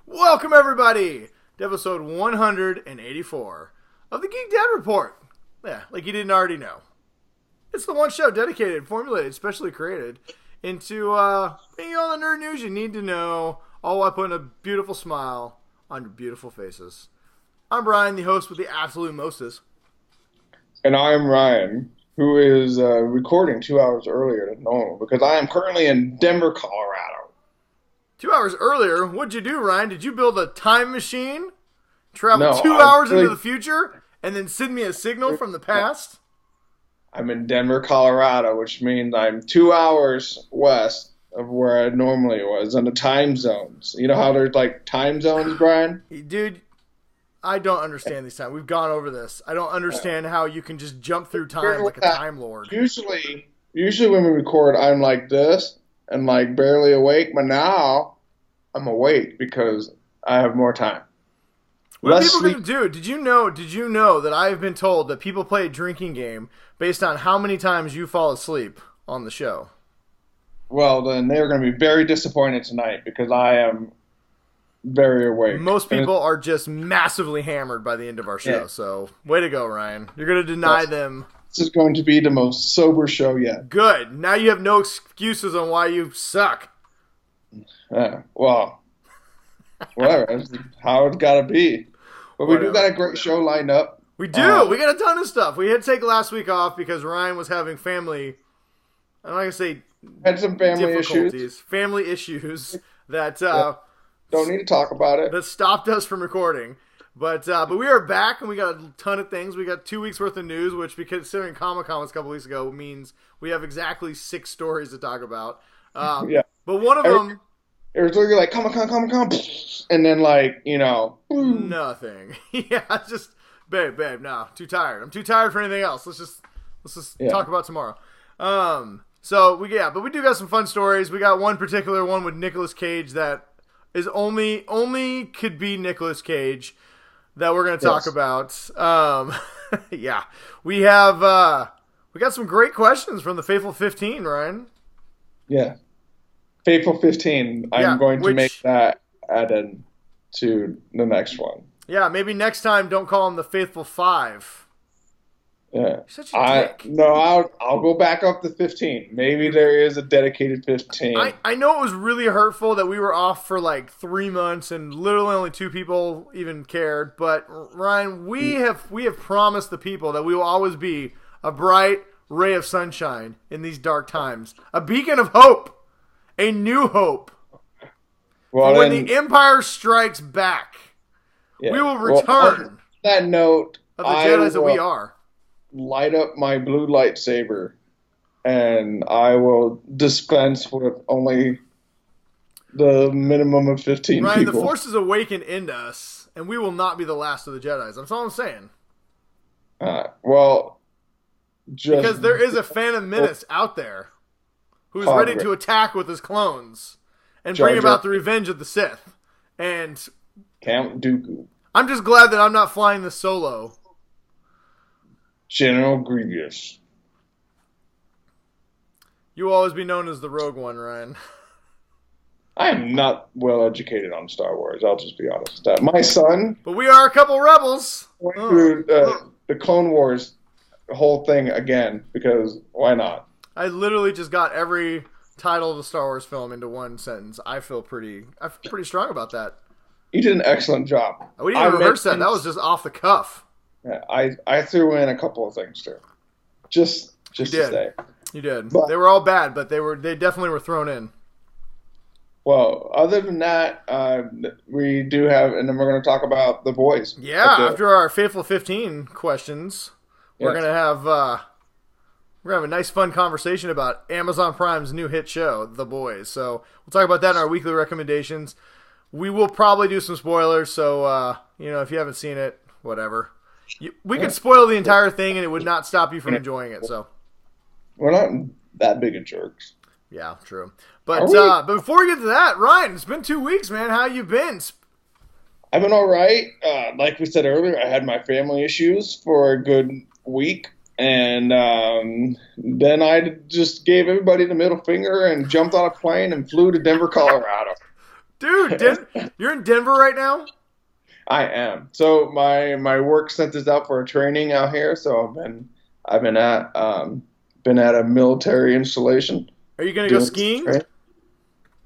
Welcome, everybody, to episode 184 of the Geek Dad Report. Yeah, like you didn't already know. It's the one show dedicated, formulated, specially created into bringing all the nerd news you need to know, all while putting a beautiful smile on your beautiful faces. I'm Brian, the host with the absolute mostest. And I'm Ryan, who is recording 2 hours earlier than normal because I am currently in Denver, Colorado. 2 hours earlier? What'd you do, Ryan? Did you build a time machine? Travel No, 2 hours into the future and then send me a signal from the past? I'm in Denver, Colorado, which means I'm 2 hours west of where I normally was on the time zones. You know how there's like time zones, Brian? Dude, I don't understand these times. We've gone over this. I don't understand how you can just jump through time like a time lord. Usually when we record, I'm like this and like barely awake, but now I'm awake because I have more time. What are people going to do? Did you know that I have been told that people play a drinking game based on how many times you fall asleep on the show? Well, then they're going to be very disappointed tonight because I am very awake. Most people are just massively hammered by the end of our show, Yeah. So way to go, Ryan. You're going to deny them. This is going to be the most sober show yet. Good. Now you have no excuses on why you suck. Well, whatever. That's how it's got to be. But we do got a great show lined up. We do. We got a ton of stuff. We had to take last week off because Ryan was having family, I'm not going to say had some family difficulties. issues. Family issues that don't need to talk about it. that stopped us from recording. But we are back, and we got a ton of things. We got 2 weeks worth of news, which, because considering Comic-Con was a couple weeks ago, means we have exactly 6 stories to talk about. Yeah. But one of them... It was literally like, Comic-Con, and then like, nothing. Yeah, it's just, babe, no, too tired. I'm too tired for anything else. Let's just talk about tomorrow. But we do got some fun stories. We got one particular one with Nicolas Cage that is only could be Nicolas Cage that we're going to talk about. Yeah, we got some great questions from the Faithful 15, Ryan. Yeah. Faithful 15. I'm going to make that add-in to the next one. Yeah, maybe next time don't call him the Faithful 5. Yeah. You're such a dick. No, I'll go back up to 15. Maybe there is a dedicated 15. I know it was really hurtful that we were off for like 3 months and literally only 2 people even cared. But Ryan, we have promised the people that we will always be a bright ray of sunshine in these dark times, a beacon of hope, a new hope. Well, when the Empire strikes back, we will return. On that note, of the Jedi that we are. Light up my blue lightsaber, and I will dispense with only the minimum of 15 Ryan, people. The Force is awakened into us, and we will not be the last of the Jedis. That's all I'm saying. Because there is a Phantom Menace out there who's ready to attack with his clones and bring about the revenge of the Sith. And Count Dooku. I'm just glad that I'm not flying this solo. General Grievous. You will always be known as the Rogue One, Ryan. I am not well educated on Star Wars. I'll just be honest. My son. But we are a couple rebels. Went through the Clone Wars whole thing again because why not? I literally just got every title of the Star Wars film into one sentence. I feel pretty strong about that. You did an excellent job. We didn't even rehearse that. That was just off the cuff. Yeah, I threw in a couple of things too, just to say. You did. But, they were all bad, but they definitely were thrown in. Well, other than that, we do have, and then we're going to talk about The Boys. Yeah, after our Faithful 15 questions, we're going to have a nice, fun conversation about Amazon Prime's new hit show, The Boys. So we'll talk about that in our weekly recommendations. We will probably do some spoilers, so if you haven't seen it, whatever. We could spoil the entire thing, and it would not stop you from enjoying it. So we're not that big of jerks. Yeah, true. But before we get to that, Ryan, it's been 2 weeks, man. How you been? I've been all right. Like we said earlier, I had my family issues for a good week. And then I just gave everybody the middle finger and jumped on a plane and flew to Denver, Colorado. Dude, you're in Denver right now? I am. So my work sent us out for a training out here. So I've been at a military installation. Are you gonna go skiing?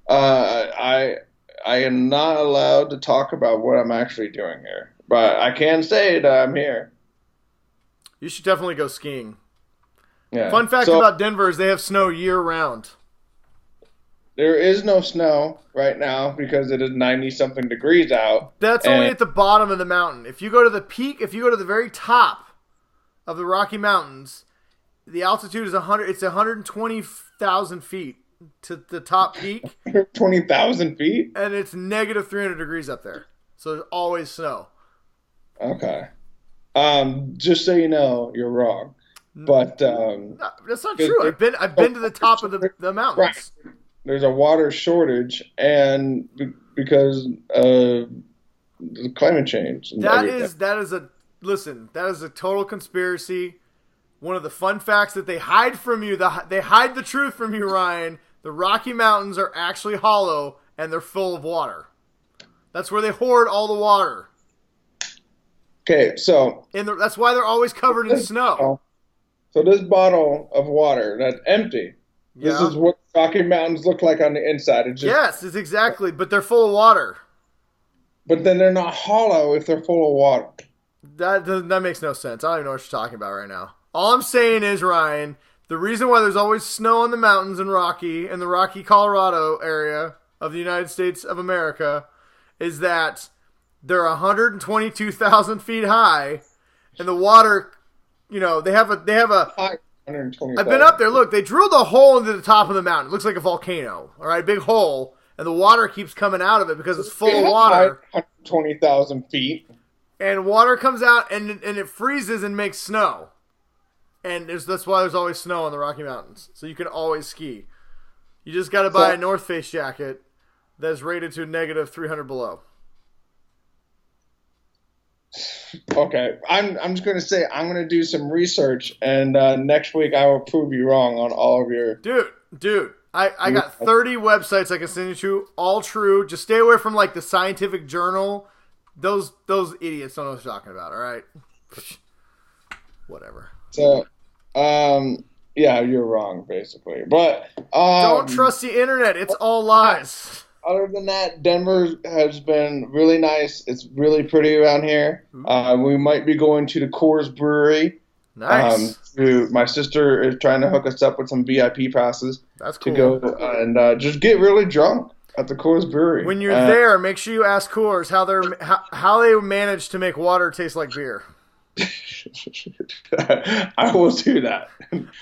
I am not allowed to talk about what I'm actually doing here, but I can say that I'm here. You should definitely go skiing. Yeah. Fun fact about Denver is they have snow year round. There is no snow right now because it is 90-something degrees out. That's only at the bottom of the mountain. If you go to the peak, if you go to the very top of the Rocky Mountains, the altitude is 100. It's 120,000 feet to the top peak. 20,000 feet? And it's negative 300 degrees up there. So there's always snow. Okay. Just so you know, you're wrong. But no, that's not true. I've been to the top of the mountains. Right. There's a water shortage, and because of the climate change. That is a total conspiracy. One of the fun facts that they hide from you, they hide the truth from you, Ryan. The Rocky Mountains are actually hollow, and they're full of water. That's where they hoard all the water. Okay, so that's why they're always covered in snow. So this bottle of water that's empty. This is what Rocky Mountains look like on the inside. Yes, it's exactly. But they're full of water. But then they're not hollow if they're full of water. That makes no sense. I don't even know what you're talking about right now. All I'm saying is, Ryan, the reason why there's always snow on the mountains in the Rocky, Colorado area of the United States of America is that they're 122,000 feet high, and the water, they have a. I've been up there. Look, they drilled a hole into the top of the mountain. It looks like a volcano. All right, big hole, and the water keeps coming out of it because it's full of water. 120,000 feet. And water comes out, and it freezes and makes snow. And that's why there's always snow on the Rocky Mountains. So you can always ski. You just got to buy a North Face jacket that's rated to negative 300 below. Okay, I'm just gonna say I'm gonna do some research, and next week I will prove you wrong on all of your. Dude, I got 30 websites I can send you to, all true. Just stay away from like the scientific journal. Those idiots don't know what they're talking about. All right, whatever. So, yeah, you're wrong basically, but don't trust the internet. It's all lies. Other than that, Denver has been really nice. It's really pretty around here. We might be going to the Coors Brewery. Nice. My sister is trying to hook us up with some VIP passes. That's cool. To go and just get really drunk at the Coors Brewery. When you're there, make sure you ask Coors how they manage to make water taste like beer. I will do that.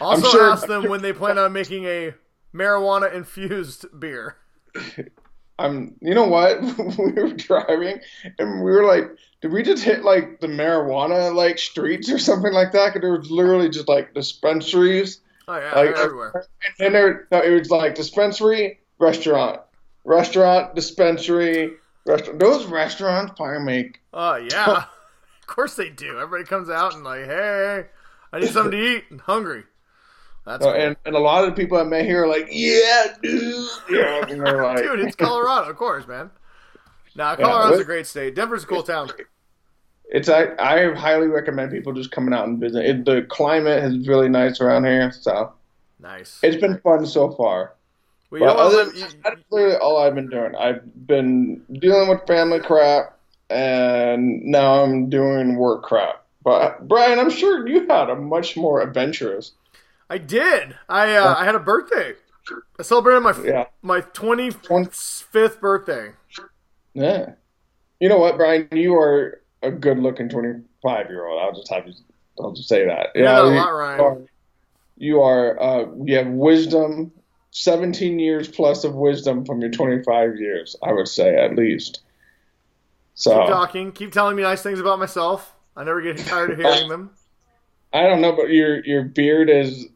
Also, ask them when they plan on making a marijuana-infused beer. You know what? We were driving and we were like, did we just hit like the marijuana like streets or something like that? Because there was literally just like dispensaries. Oh yeah, like, everywhere. And it was like dispensary, restaurant, dispensary, restaurant. Those restaurants probably make. Oh yeah, of course they do. Everybody comes out and like, hey, I need something to eat. I'm hungry. That's cool. And a lot of the people I met here are like, yeah, dude. Yeah, and they're like, dude, it's Colorado, of course, man. Nah, Colorado's a great state. Denver's a cool town. I highly recommend people just coming out and visit. The climate is really nice around here, so nice. It's been fun so far. Well, that's literally all I've been doing. I've been dealing with family crap, and now I'm doing work crap. But Brian, I'm sure you had a much more adventurous. I did. I had a birthday. I celebrated my 25th birthday. Yeah. You know what, Brian? You are a good-looking 25-year-old. I'll just say that. Yeah, a lot, Ryan. You have wisdom, 17 years plus of wisdom from your 25 years, I would say, at least. So keep talking. Keep telling me nice things about myself. I never get tired of hearing them. I don't know, but your beard is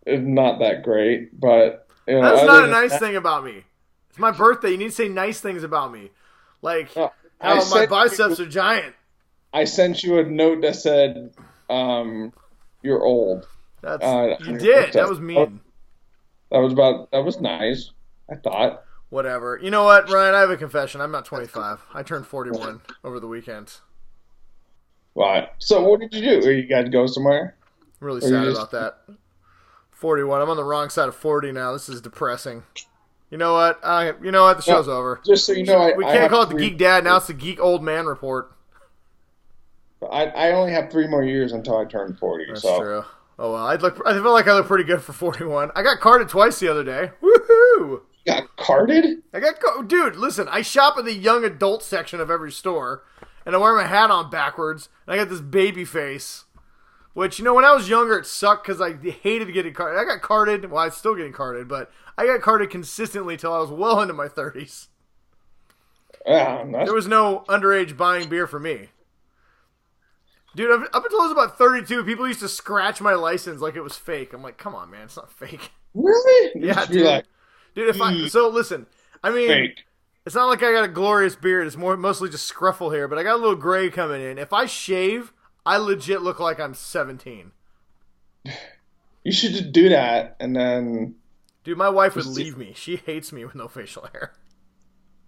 not that great, but that's not a nice thing about me. It's my birthday. You need to say nice things about me, like how my biceps are giant. I sent you a note that said, "You're old." You did. That was mean. That was nice. I thought. whatever. You know what, Ryan? I have a confession. I'm not 25. I turned 41 over the weekend. Right. So what did you do? You got to go somewhere? I'm really sad about that. 41. I'm on the wrong side of 40 now. This is depressing. You know what? The show's over. Just so you know, we can't call it the Geek Dad. Now it's the Geek Old Man Report. I only have 3 more years until I turn 40. That's true. Oh well, I feel like I look pretty good for 41. I got carded twice the other day. Woohoo! You got carded? Dude, listen. I shop at the young adult section of every store, and I wear my hat on backwards, and I got this baby face. Which, when I was younger, it sucked because I hated getting carded. I got carded. Well, I'm still getting carded, but I got carded consistently till I was well into my 30s. There was no underage buying beer for me. Dude, up until I was about 32, people used to scratch my license like it was fake. I'm like, come on, man, it's not fake. Really? Yeah, dude. Listen, fake. It's not like I got a glorious beard. It's mostly just scruffle hair, but I got a little gray coming in. If I shave, I legit look like I'm 17. You should just do that, and then... Dude, my wife would leave me. She hates me with no facial hair.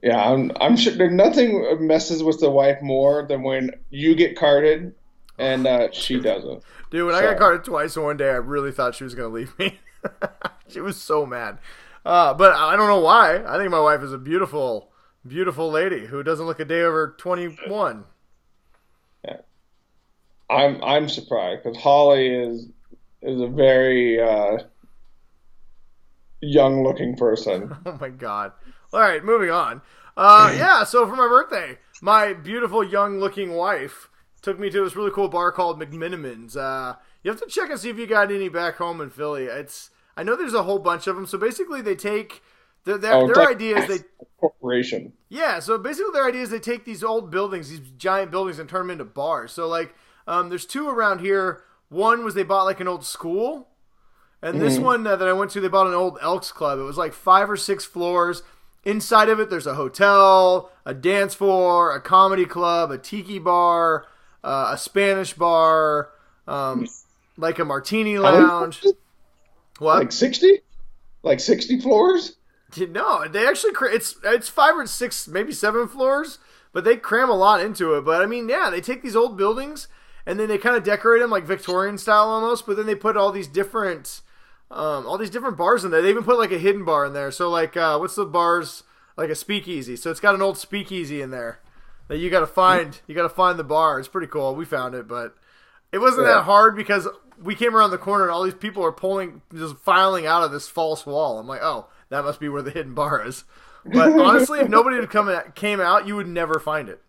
Yeah, I'm sure there's nothing messes with the wife more than when you get carded and she doesn't. Dude, when I got carded twice in one day, I really thought she was going to leave me. She was so mad. But I don't know why. I think my wife is a beautiful, beautiful lady who doesn't look a day over 21. Yeah. I'm surprised because Holly is a very young-looking person. Oh my god! All right, moving on. So for my birthday, my beautiful young-looking wife took me to this really cool bar called McMiniman's. You have to check and see if you got any back home in Philly. I know there's a whole bunch of them. So basically, they take their ideas. They corporation. Yeah. So basically, their idea is they take these old buildings, these giant buildings, and turn them into bars. So like, there's 2 around here. One was they bought like an old school. And this one that I went to, they bought an old Elks Club. It was like 5 or 6 floors. Inside of it, there's a hotel, a dance floor, a comedy club, a tiki bar, a Spanish bar, like a martini lounge. What? Like 60? Like 60 floors? No, they actually it's 5 or 6, maybe 7 floors, but they cram a lot into it. But I mean, yeah, they take these old buildings and then they kind of decorate them like Victorian style almost. But then they put all these different bars in there. They even put like a hidden bar in there. So like, what's the bars? Like a speakeasy. So it's got an old speakeasy in there that you got to find. You got to find the bar. It's pretty cool. We found it, but it wasn't that hard because we came around the corner and all these people are just filing out of this false wall. I'm like, oh, that must be where the hidden bar is. But honestly, if nobody had came out, you would never find it.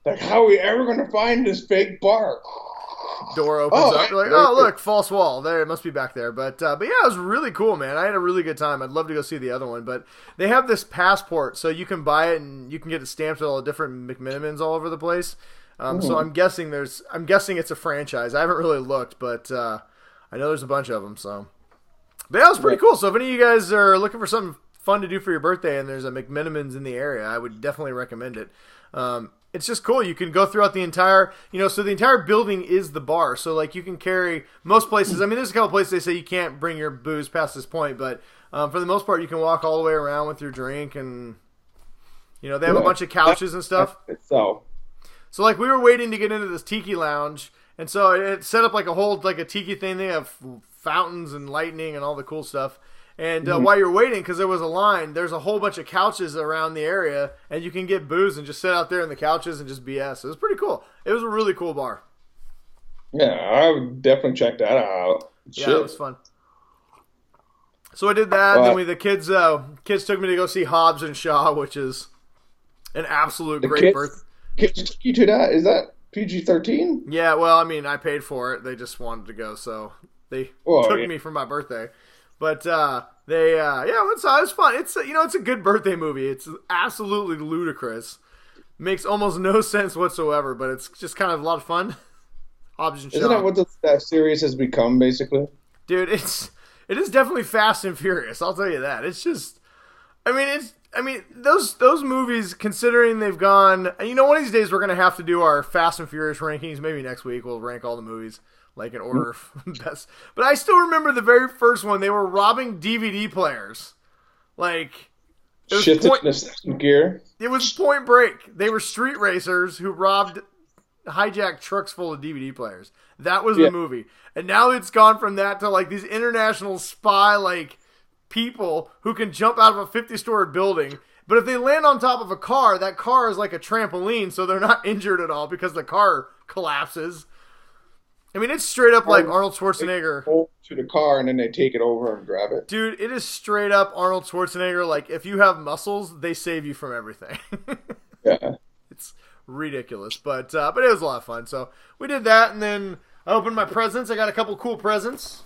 Like, how are we ever going to find this fake bar? Door opens up. You're like, oh, look, false wall. There, it must be back there. But yeah, it was really cool, man. I had a really good time. I'd love to go see the other one. But they have this passport, so you can buy it and you can get it stamped at all the different McMinimans all over the place. So I'm guessing it's a franchise. I haven't really looked, but I know there's a bunch of them. So, but yeah, it was pretty cool. So if any of you guys are looking for something fun to do for your birthday and there's a McMinimans in the area, I would definitely recommend it. It's just cool. You can go throughout the entire, so the entire building is the bar. So like you can carry most places. I mean, there's a couple places they say you can't bring your booze past this point, but for the most part, you can walk all the way around with your drink, and they have a bunch of couches and stuff. So like we were waiting to get into this tiki lounge, and so it set up like a tiki thing. They have fountains and lightning and all the cool stuff. And while you're waiting, because there was a line, there's a whole bunch of couches around the area, and you can get booze and just sit out there in the couches and just BS. It was pretty cool. It was a really cool bar. Yeah, I would definitely check that out. Yeah, it was fun. So I did that. Then the kids took me to go see Hobbs and Shaw, which is an absolute great birthday. Kids took you to that? Is that PG-13? Yeah, well, I mean, I paid for it. They just wanted to go, so they took me for my birthday. But it was fun. It's a good birthday movie. It's absolutely ludicrous. Makes almost no sense whatsoever, but it's just kind of a lot of fun. Hobbs and Shaw. Isn't that what that series has become, basically? Dude, it is definitely Fast and Furious. I'll tell you that. It's just, those movies, considering they've gone, one of these days we're gonna have to do our Fast and Furious rankings. Maybe next week we'll rank all the movies. Like in order of best. But I still remember the very first one. They were robbing DVD players. Like, gear. It was Point Break. They were street racers who hijacked trucks full of DVD players. That was the movie. And now it's gone from that to like these international spy like people who can jump out of a 50-story building. But if they land on top of a car, that car is like a trampoline, so they're not injured at all because the car collapses. I mean, it's straight up like Arnold Schwarzenegger. To the car and then they take it over and grab it. Dude, it is straight up Arnold Schwarzenegger. Like, if you have muscles, they save you from everything. Yeah. It's ridiculous. But it was a lot of fun. So we did that, and then I opened my presents. I got a couple cool presents.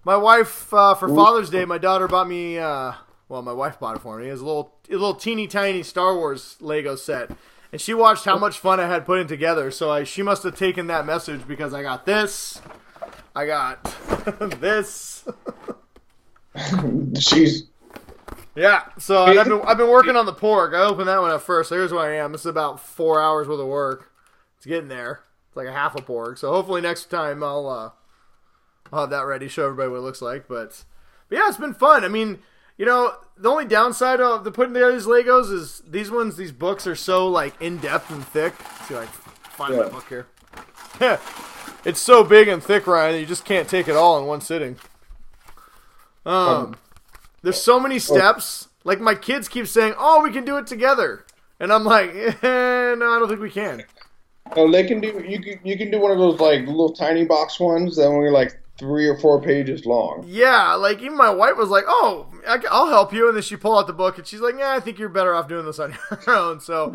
My wife, for Father's Day, my daughter bought me, my wife bought it for me. It was a little teeny tiny Star Wars Lego set. And she watched how much fun I had putting together, so she must have taken that message because I got this, I got this. Yeah. So I've been working on the pork. I opened that one up first. So here's where I am. This is about 4 hours worth of work. It's getting there. It's like a half a pork. So hopefully next time I'll have that ready, show everybody what it looks like. But yeah, it's been fun. I mean, you know, the only downside of the putting together these Legos is these books are so like in depth and thick. Let's see if I can find my book here. Yeah, it's so big and thick, Ryan, that you just can't take it all in one sitting. There's so many steps. Like my kids keep saying, "Oh, we can do it together," and I'm like, no, I don't think we can. Oh, they can do. You can do one of those like little tiny box ones that only like 3 or 4 pages long. Yeah, like even my wife was like, "Oh, I'll help you," and then she pulled out the book and she's like, "Yeah, I think you're better off doing this on your own." So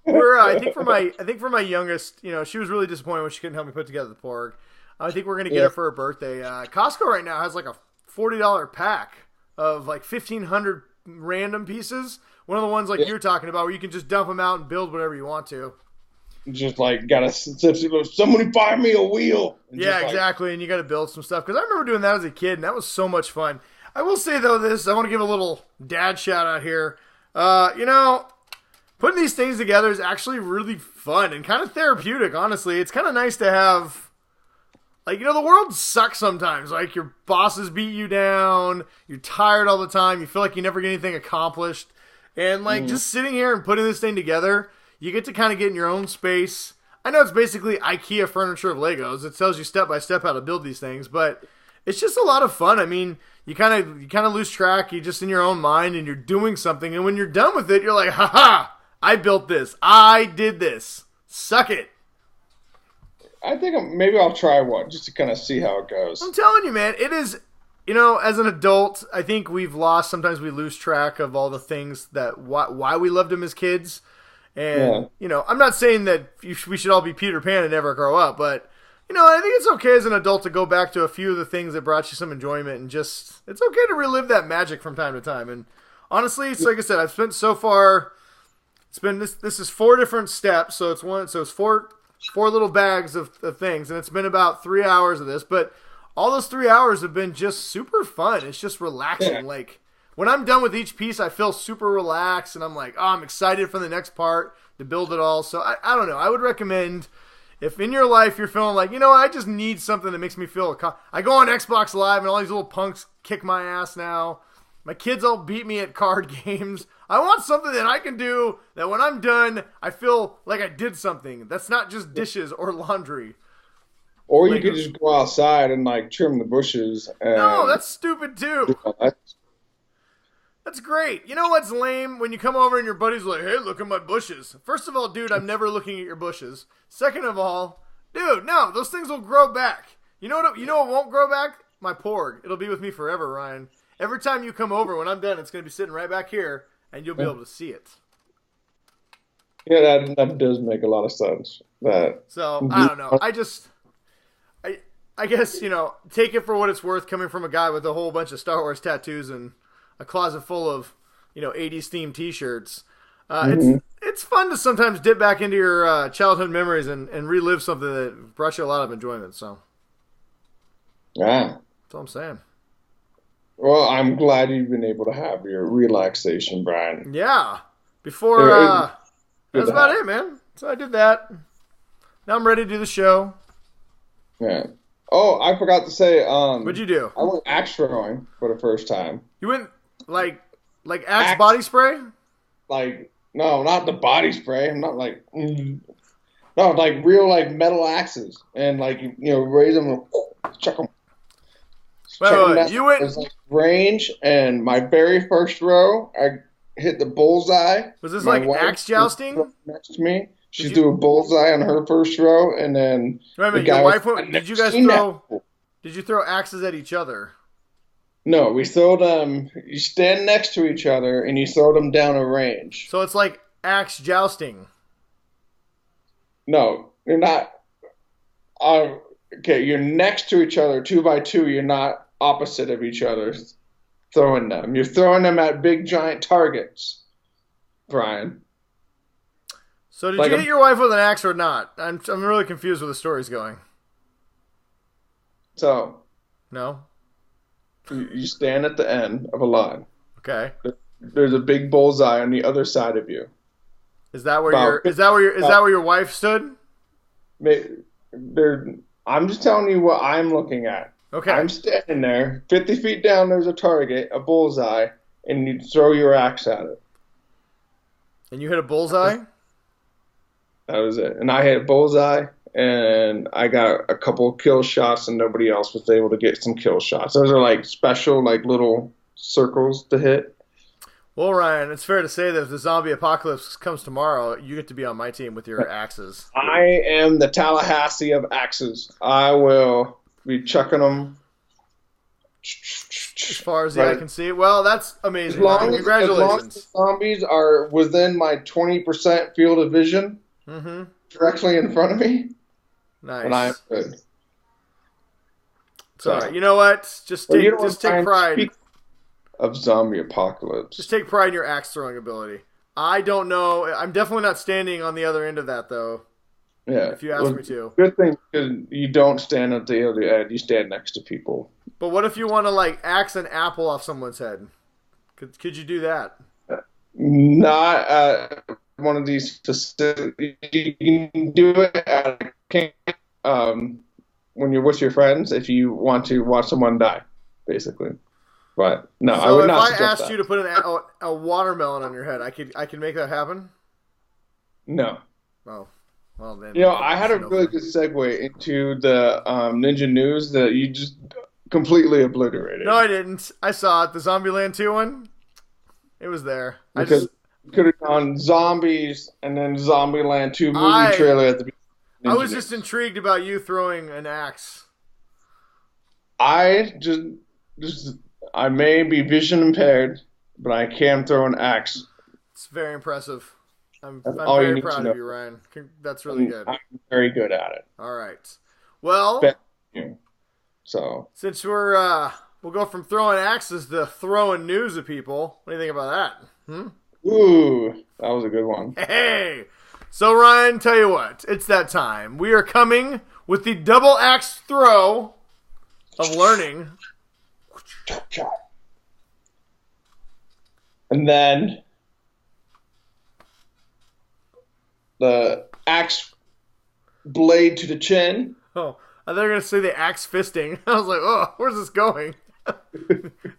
we're, I think for my youngest, you know, she was really disappointed when she couldn't help me put together the pork. I think we're gonna get her for her birthday. Costco right now has like a $40 pack of like 1,500 random pieces. One of the ones like you're talking about, where you can just dump them out and build whatever you want to. Just like somebody buy me a wheel. Yeah, exactly. And you got to build some stuff. Because I remember doing that as a kid, and that was so much fun. I will say, though, I want to give a little dad shout out here. You know, putting these things together is actually really fun and kind of therapeutic, honestly. It's kind of nice to have, like, you know, the world sucks sometimes. Like, your bosses beat you down. You're tired all the time. You feel like you never get anything accomplished. And, like, just sitting here and putting this thing together, you get to kind of get in your own space. I know it's basically IKEA furniture of Legos. It tells you step by step how to build these things, but it's just a lot of fun. I mean, you kind of lose track. You're just in your own mind and you're doing something. And when you're done with it, you're like, ha, I built this. I did this. Suck it. I think maybe I'll try one just to kind of see how it goes. I'm telling you, man, it is, you know, as an adult, I think sometimes we lose track of all the things that, why we loved them as kids. And, you know, I'm not saying that we should all be Peter Pan and never grow up, but, you know, I think it's okay as an adult to go back to a few of the things that brought you some enjoyment and just, it's okay to relive that magic from time to time. And honestly, it's like I said, I've spent so far, this is 4 different steps, so it's four little bags of things, and it's been about 3 hours of this, but all those 3 hours have been just super fun. It's just relaxing. Yeah. Like, when I'm done with each piece, I feel super relaxed, and I'm like, oh, I'm excited for the next part to build it all. So I don't know. I would recommend, if in your life you're feeling like, you know, I just need something that makes me feel, I go on Xbox Live and all these little punks kick my ass now. My kids all beat me at card games. I want something that I can do that when I'm done, I feel like I did something. That's not just dishes or laundry. Or you could just go outside and like trim the bushes. No, that's stupid too. That's great. You know what's lame? When you come over and your buddy's like, hey, look at my bushes. First of all, dude, I'm never looking at your bushes. Second of all, dude, no, those things will grow back. You know what won't grow back? My porg. It'll be with me forever, Ryan. Every time you come over, when I'm done, it's going to be sitting right back here, and you'll be able to see it. Yeah, that does make a lot of sense. So, I don't know. I guess, you know, take it for what it's worth coming from a guy with a whole bunch of Star Wars tattoos and a closet full of, you know, 80s themed t-shirts. It's fun to sometimes dip back into your childhood memories and relive something that brought you a lot of enjoyment. So, yeah, that's all I'm saying. Well, I'm glad you've been able to have your relaxation, Brian. Yeah. Before, that's about it, man. So I did that. Now I'm ready to do the show. Yeah. Oh, I forgot to say. What'd you do? I went axe throwing for the first time. You went like Like Axe body spray? Like, no, not the body spray. I'm not like, no, like real like metal axes, and like raise them, chuck them. Wait, you went. It was like range, and my very first row, I hit the bullseye. Was this like axe jousting? Next to me, she threw a bullseye on her first row, and then wait a minute, your wife went, did you guys throw? Did you throw axes at each other? No, we throw them. You stand next to each other, and you throw them down a range. So it's like axe jousting. No, you're not. Okay, you're next to each other, 2 by 2. You're not opposite of each other throwing them. You're throwing them at big, giant targets, Brian. So did you hit your wife with an axe or not? I'm really confused where the story's going. So. No? You stand at the end of a line. Okay. There's a big bullseye on the other side of you. Is that where your wife stood? I'm just telling you what I'm looking at. Okay. I'm standing there, 50 feet down. There's a target, a bullseye, and you throw your axe at it. And you hit a bullseye? That was it. And I hit a bullseye, and I got a couple kill shots, and nobody else was able to get some kill shots. Those are like special, like little circles to hit. Well, Ryan, it's fair to say that if the zombie apocalypse comes tomorrow, you get to be on my team with your axes. I am the Tallahassee of axes. I will be chucking them as far as the eye can see. Well, that's amazing. Congratulations. As long as the zombies are within my 20% field of vision, directly in front of me, nice. And I'm good. So, you know what? Just take pride. Of zombie apocalypse. Just take pride in your axe throwing ability. I don't know. I'm definitely not standing on the other end of that, though. Yeah. If you ask me to. Good thing because you don't stand at the other end. You stand next to people. But what if you want to like axe an apple off someone's head? Could you do that? Not at one of these facilities. You can do it at a camp when you're with your friends if you want to watch someone die, basically. But no, so I would not. If I asked you to put a watermelon on your head, I could make that happen. No. Oh, well then. I had a really good segue into the Ninja News that you just completely obliterated. No, I didn't. I saw it. The Zombieland 2 one. It was there. Because you could have gone zombies and then Zombieland 2 movie trailer at the beginning. I was just intrigued about you throwing an axe. I may be vision impaired, but I can throw an axe. It's very impressive. I'm very proud of you, Ryan. That's really good. I'm very good at it. All right. Well, so since we'll go from throwing axes to throwing news at people. What do you think about that? Ooh, that was a good one. Hey, so Ryan, tell you what, it's that time. We are coming with the double axe throw of learning. And then the axe blade to the chin. Oh, I thought they were going to say the axe fisting. I was like, oh, where's this going?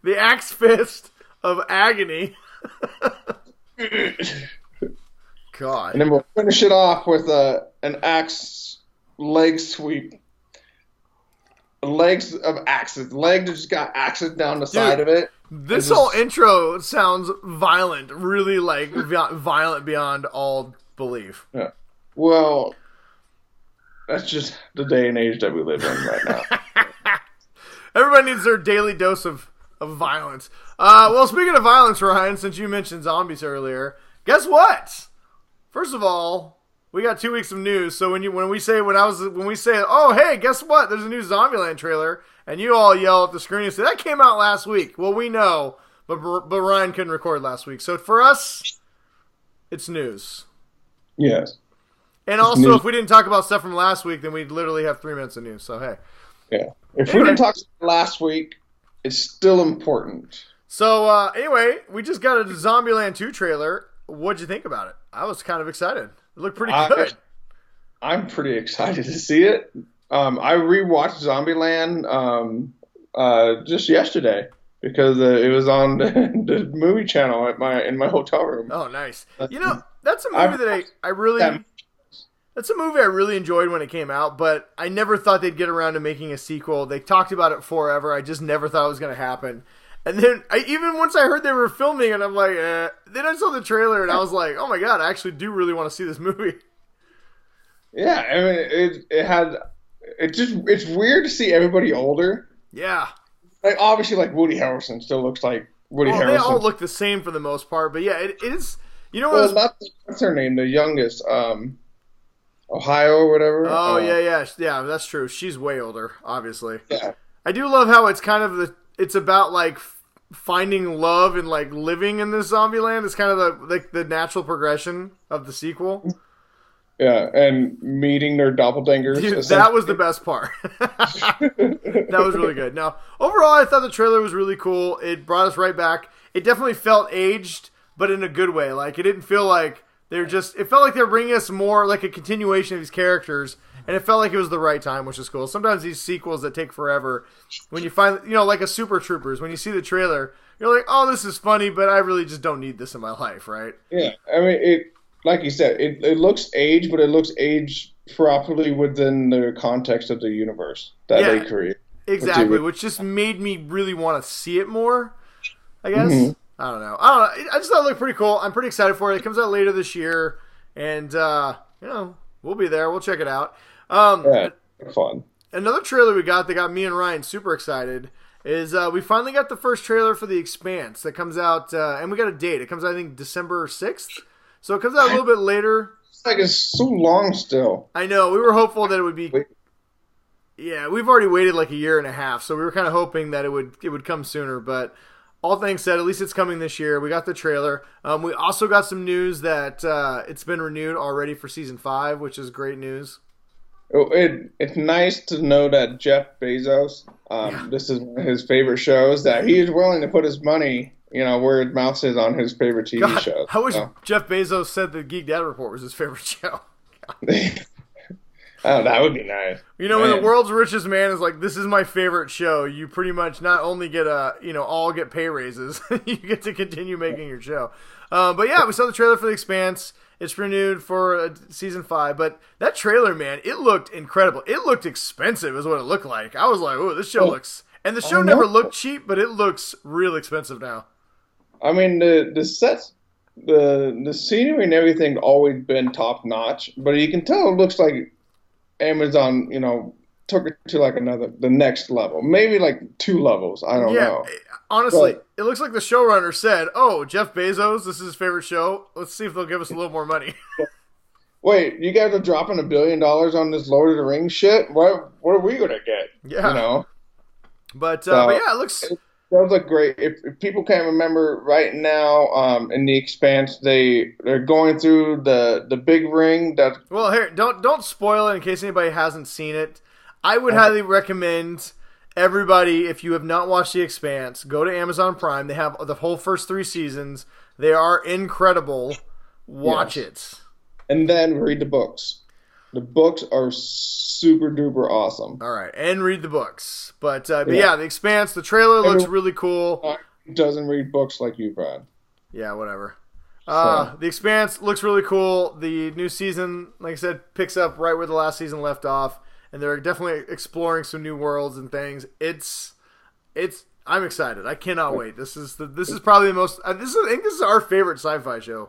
The axe fist of agony. God. And then we'll finish it off with an axe leg sweep. Legs of axes. Leg just got axes down the side of it. This whole intro sounds violent. Really, like, violent beyond all belief. Yeah. Well, that's just the day and age that we live in right now. Everybody needs their daily dose of violence. Well, speaking of violence, Ryan, since you mentioned zombies earlier, guess what? First of all, we got 2 weeks of news. So when we say, oh hey, guess what? There's a new Zombieland trailer, and you all yell at the screen and say that came out last week. Well, we know, but Ryan couldn't record last week. So for us, it's news. Yes. And also, if we didn't talk about stuff from last week, then we'd literally have 3 minutes of news. So hey. Yeah. If we didn't talk last week, it's still important. So anyway, we just got a Zombieland 2 trailer. What'd you think about it? I was kind of excited. It looked pretty good. I'm pretty excited to see it. I rewatched Zombieland just yesterday, because it was on the movie channel in my hotel room. Oh, nice. That's a movie that I really. That's a movie I really enjoyed when it came out, but I never thought they'd get around to making a sequel. They talked about it forever. I just never thought it was going to happen. And then, even once I heard they were filming it, I'm like, Then I saw the trailer, and I was like, oh my god, I actually do really want to see this movie. Yeah, I mean, it's weird to see everybody older. Yeah. Like, obviously, like, Woody Harrelson still looks like Woody Harrelson. They all look the same for the most part, but yeah, it is. What's her name? The youngest, Ohio or whatever. Oh, yeah, that's true. She's way older, obviously. Yeah. I do love how it's kind of it's about like finding love and like living in this zombie land. It's kind of the natural progression of the sequel. Yeah, and meeting their doppelgangers. Dude, that was the best part. That was really good. Now, overall, I thought the trailer was really cool. It brought us right back. It definitely felt aged, but in a good way. Like, it didn't feel like it felt like they were bringing us more like a continuation of these characters, and it felt like it was the right time, which is cool. Sometimes these sequels that take forever, when you find, like a Super Troopers, when you see the trailer, you're like, oh, this is funny, but I really just don't need this in my life, right? Yeah, I mean, like you said, it looks aged, but it looks aged properly within the context of the universe that they create. Exactly, which just made me really want to see it more, I guess. Mm-hmm. I don't know. I just thought it looked pretty cool. I'm pretty excited for it. It comes out later this year, and we'll be there. We'll check it out. Fun. Another trailer we got that got me and Ryan super excited is we finally got the first trailer for The Expanse that comes out, and we got a date. It comes out, I think, December 6th. So it comes out a little bit later. It's like it's so long still. I know. We were hopeful that it would be. Yeah, we've already waited like a year and a half, so we were kind of hoping that it would come sooner, but. All things said, at least it's coming this year. We got the trailer. We also got some news that it's been renewed already for season 5, which is great news. It's nice to know that Jeff Bezos, this is one of his favorite shows, that he is willing to put his money, where his mouth is on his favorite TV shows. I wish Jeff Bezos said the Geek Dad Report was his favorite show. Oh, that would be nice. When the world's richest man is like, this is my favorite show, you pretty much not only get all get pay raises, you get to continue making your show. But yeah, we saw the trailer for The Expanse. It's renewed for season 5. But that trailer, man, it looked incredible. It looked expensive is what it looked like. I was like, oh, this show looks... And the show never looked cheap, but it looks real expensive now. I mean, the sets... The scenery and everything always been top notch, but you can tell it looks like Amazon, took it to like the next level, maybe like 2 levels. I don't know. Honestly, it looks like the showrunner said, "Oh, Jeff Bezos, this is his favorite show. Let's see if they'll give us a little more money." Wait, you guys are dropping $1 billion on this Lord of the Rings shit? What are we gonna get? Yeah, but yeah, it looks. It does look great. If people can't remember right now, in The Expanse, they're going through the big ring. Well, here, don't spoil it in case anybody hasn't seen it. I would highly recommend everybody, if you have not watched The Expanse, go to Amazon Prime. They have the whole first 3 seasons. They are incredible. Watch it, and then read the books. The books are super duper awesome. All right, and read the books. But yeah, The Expanse, the trailer looks really cool. Doesn't read books like you, Brad. Yeah, whatever. The Expanse looks really cool. The new season, like I said, picks up right where the last season left off, and they're definitely exploring some new worlds and things. I'm excited. I cannot wait. This is probably the most. I think this is our favorite sci-fi show.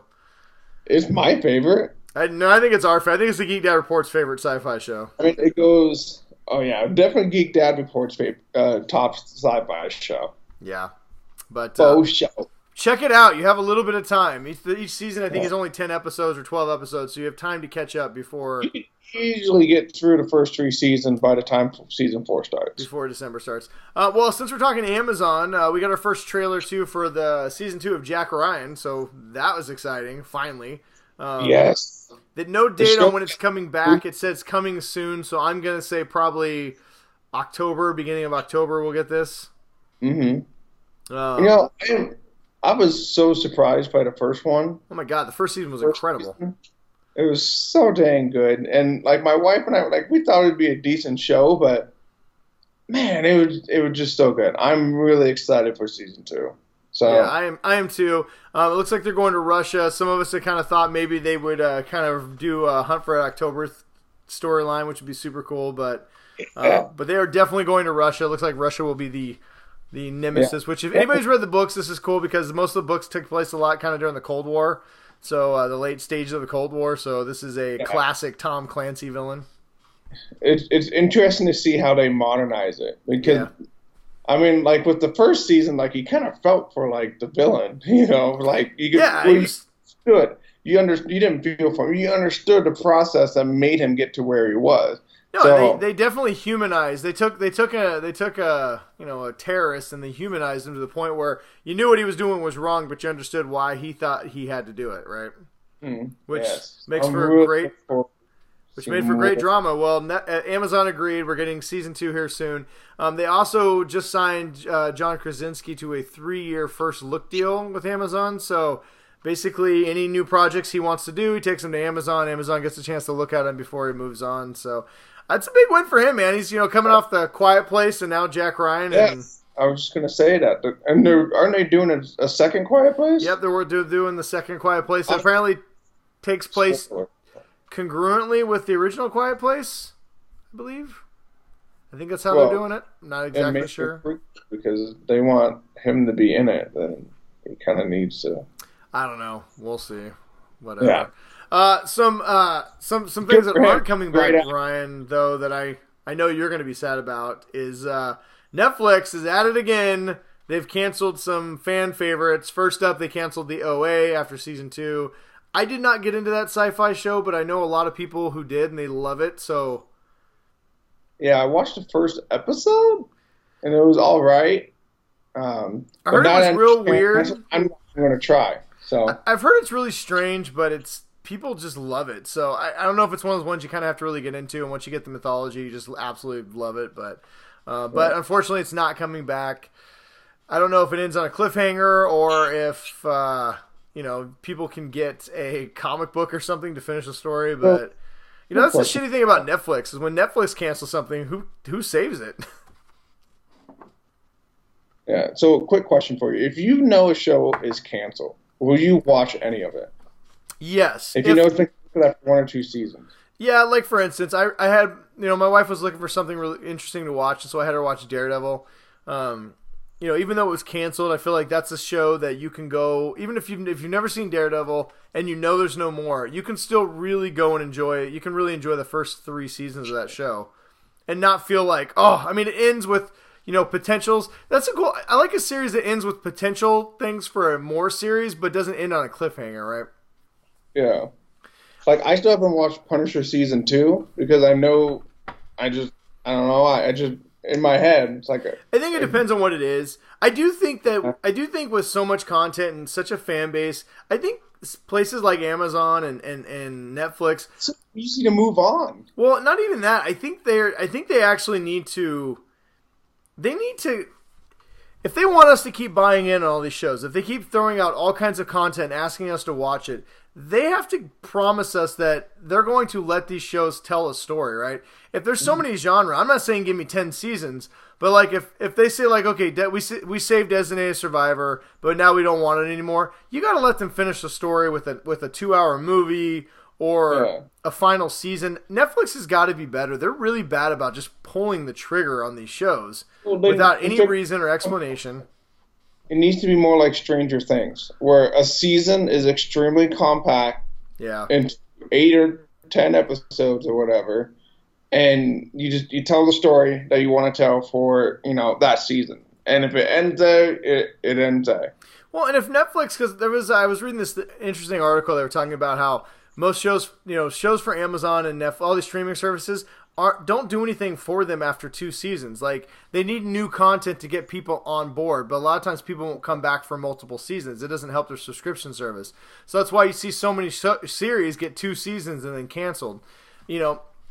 It's my favorite. I think it's our favorite. I think it's the Geek Dad Report's favorite sci-fi show. I mean, it goes. Oh yeah, definitely Geek Dad Report's top sci-fi show. Yeah, but show. Check it out. You have a little bit of time. Each season, I think, is only 10 episodes or 12 episodes, so you have time to catch up before. You can easily get through the first 3 seasons by the time season 4 starts. Before December starts. Well, since we're talking Amazon, we got our first trailer too for the season 2 of Jack Ryan, so that was exciting. Finally. Yes. No date on when it's coming back. It says coming soon, so I'm going to say probably October, beginning of October we'll get this. Mm-hmm. I was so surprised by the first one. Oh my god, the first season was incredible. It was so dang good. And like my wife and I, we thought it would be a decent show, but man, it was just so good. I'm really excited for season 2. So yeah, I am too. It looks like they're going to Russia. Some of us had kind of thought maybe they would kind of do a Hunt for October storyline, which would be super cool. But they are definitely going to Russia. It looks like Russia will be the nemesis. Which, if anybody's read the books, this is cool because most of the books took place a lot kind of during the Cold War. So the late stages of the Cold War. So this is a classic Tom Clancy villain. It's interesting to see how they modernize it because. I mean, like with the first season, like you kind of felt for like the villain, like you could, you understood. You didn't feel for him. You understood the process that made him get to where he was. No, so, they definitely humanized. They took a a terrorist and they humanized him to the point where you knew what he was doing was wrong, but you understood why he thought he had to do it, right? Which makes for great. Which made for great drama. Well, Amazon agreed. We're getting season 2 here soon. They also just signed John Krasinski to a 3-year first look deal with Amazon. So basically, any new projects he wants to do, he takes them to Amazon. Amazon gets a chance to look at them before he moves on. So that's a big win for him, man. He's coming off The Quiet Place and now Jack Ryan. Yes, I was just going to say that. And aren't they doing a second Quiet Place? Yep, they're doing the second Quiet Place. It apparently takes place congruently with the original Quiet Place, I believe. I think that's how they're doing it. I'm not exactly sure. Because they want him to be in it, then he kind of needs to. I don't know. We'll see. Whatever. Yeah. Some things that aren't coming back, Ryan, though, that I know you're going to be sad about is Netflix is at it again. They've canceled some fan favorites. First up, they canceled the OA after season 2. I did not get into that sci-fi show, but I know a lot of people who did, and they love it. So, yeah, I watched the first episode, and it was all right. I heard it was real weird. I'm going to try. So I've heard it's really strange, but people just love it. So I don't know if it's one of those ones you kind of have to really get into, and once you get the mythology, you just absolutely love it. But unfortunately, it's not coming back. I don't know if it ends on a cliffhanger or if people can get a comic book or something to finish the story, but that's the shitty thing about Netflix is when Netflix cancels something, who saves it? Yeah. So, quick question for you: if you know a show is canceled, will you watch any of it? Yes. If you know it's been canceled after 1 or 2 seasons. Yeah, like for instance, I had my wife was looking for something really interesting to watch, and so I had her watch Daredevil. Even though it was canceled, I feel like that's a show that you can go, even if you've never seen Daredevil and there's no more, you can still really go and enjoy it. You can really enjoy the first 3 seasons of that show and not feel like, it ends with, potentials. I like a series that ends with potential things for a more series, but doesn't end on a cliffhanger, right? Yeah. Like, I still haven't watched Punisher season 2 because I don't know, in my head, it's like I think it depends on what it is. I do think with so much content and such a fan base, I think places like Amazon and Netflix, it's easy to move on. Well, not even that. I think they actually need to. They need to. If they want us to keep buying in on all these shows, if they keep throwing out all kinds of content, asking us to watch it, they have to promise us that they're going to let these shows tell a story, right? If there's so many genre, I'm not saying give me 10 seasons, but like if they say like, okay, we saved Designated Survivor, but now we don't want it anymore, you got to let them finish the story with a 2-hour movie or a final season. Netflix has got to be better. They're really bad about just pulling the trigger on these shows without any reason or explanation. It needs to be more like Stranger Things, where a season is extremely compact, in 8 or 10 episodes or whatever, and you tell the story that you want to tell for that season. And if it ends there, it ends there. Well, and if Netflix, because I was reading this interesting article, they were talking about how most shows, shows for Amazon and Netflix, all these streaming services don't do anything for them after 2 seasons. Like, they need new content to get people on board, but a lot of times people won't come back for multiple seasons. It doesn't help their subscription service. So that's why you see so many series get 2 seasons and then canceled.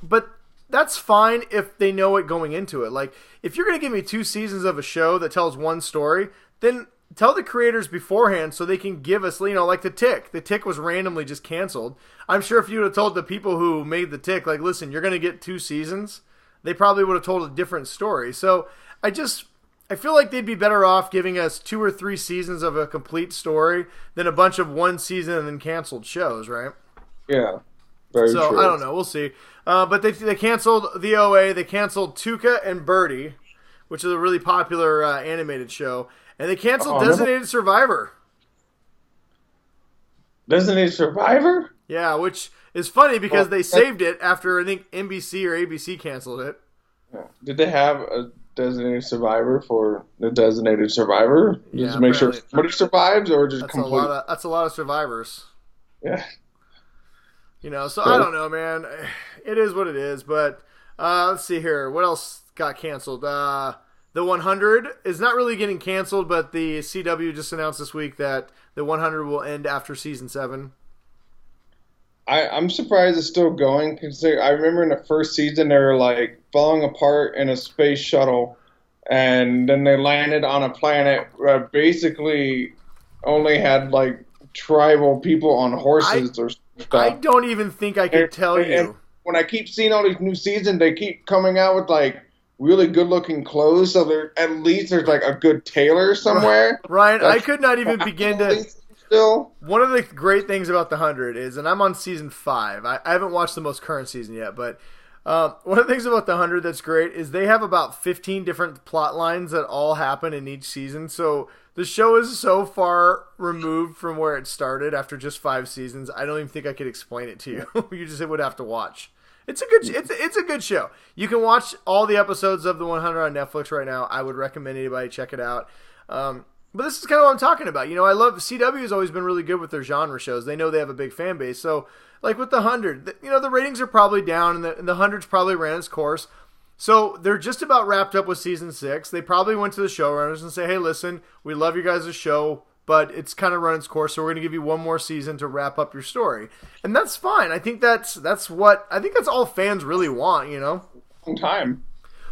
But that's fine if they know it going into it. Like, if you're going to give me 2 seasons of a show that tells one story, then tell the creators beforehand so they can give us, like The Tick. The Tick was randomly just canceled. I'm sure if you would have told the people who made The Tick, like, listen, you're going to get 2 seasons, they probably would have told a different story. So I feel like they'd be better off giving us 2 or 3 seasons of a complete story than a bunch of one season and then canceled shows, right? Yeah, very so true. I don't know. We'll see. But they canceled the OA. They canceled Tuca and Birdie, which is a really popular animated show. And they canceled Designated Survivor. Designated Survivor? Yeah, which is funny because they saved it after, I think, NBC or ABC canceled it. Did they have a Designated Survivor for the Designated Survivor? Just to make sure somebody survives, or just complete? That's a lot of survivors. Yeah. So I don't know, man. It is what it is. But let's see here. What else got canceled? The 100 is not really getting canceled, but the CW just announced this week that the 100 will end after season 7. I'm surprised it's still going, because I remember in the first season they were like falling apart in a space shuttle, and then they landed on a planet that basically only had like tribal people on horses or stuff. I don't even think I can tell you. And when I keep seeing all these new seasons, they keep coming out with like really good looking clothes, so there's like a good tailor somewhere. Ryan, I could not even begin to. Still, one of the great things about the 100 is, and I'm on season 5. I haven't watched the most current season yet, but one of the things about the 100 that's great is they have about 15 different plot lines that all happen in each season. So the show is so far removed from where it started after just 5 seasons. I don't even think I could explain it to you. You just would have to watch. It's a good show. You can watch all the episodes of the 100 on Netflix right now. I would recommend anybody check it out. But this is kind of what I'm talking about. I love CW has always been really good with their genre shows. They know they have a big fan base. So, like with the 100, the ratings are probably down, and the 100's probably ran its course. So they're just about wrapped up with season 6. They probably went to the showrunners and say, "Hey, listen, we love you guys' show, but it's kind of run its course. So we're going to give you one more season to wrap up your story," and that's fine. I think that's all fans really want. Long time.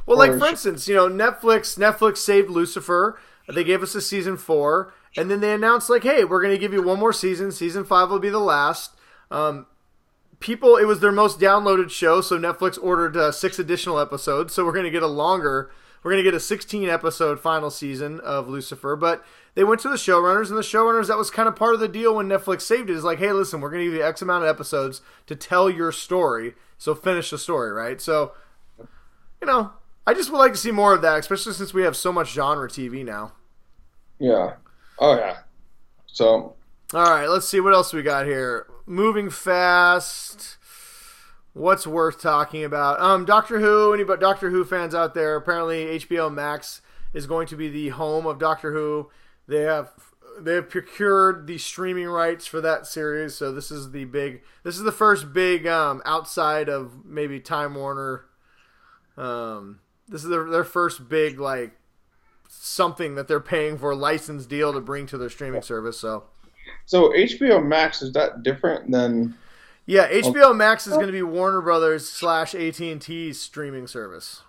Well, like for instance, Netflix saved Lucifer. They gave us a season 4, and then they announced like, "Hey, we're going to give you one more season. Season 5 will be the last." It was their most downloaded show, so Netflix ordered 6 additional episodes. So we're going to get a 16 episode final season of Lucifer. But they went to the showrunners, and the showrunners, that was kind of part of the deal when Netflix saved it. Is like, "Hey, listen, we're going to give you X amount of episodes to tell your story. So finish the story, right?" So, I just would like to see more of that, especially since we have so much genre TV now. Yeah. Oh, yeah. So. All right, let's see what else we got here. Moving fast. What's worth talking about? Doctor Who. Any Doctor Who fans out there? Apparently, HBO Max is going to be the home of Doctor Who. They have procured the streaming rights for that series. So this is the first big outside of maybe Time Warner. This is their first big something that they're paying for a license deal to bring to their streaming service. So HBO Max, is that different than? Yeah, HBO Max is going to be Warner Brothers / AT&T's streaming service.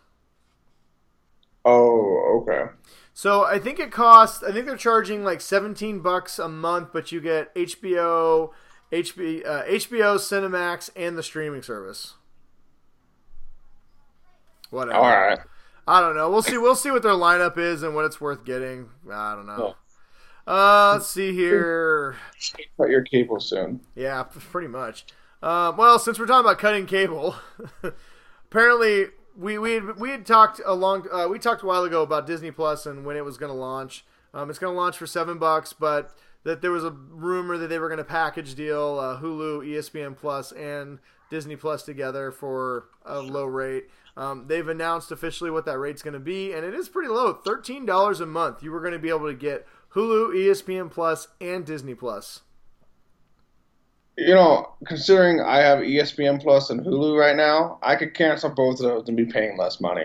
Oh, okay. So I think they're charging like $17 a month, but you get HBO, Cinemax, and the streaming service. Whatever. All right. I don't know. We'll see what their lineup is and what it's worth getting. I don't know. Let's see here. Cut your cable soon. Yeah, pretty much. Well, since we're talking about cutting cable, apparently we had talked a while ago about Disney Plus and when it was going to launch. It's going to launch for $7, but that there was a rumor that they were going to package deal Hulu, ESPN Plus, and Disney Plus together for a low rate. They've announced officially what that rate's going to be, and it is pretty low. $13 a month. You were going to be able to get Hulu, ESPN Plus, and Disney Plus. Considering I have ESPN Plus and Hulu right now, I could cancel both of those and be paying less money.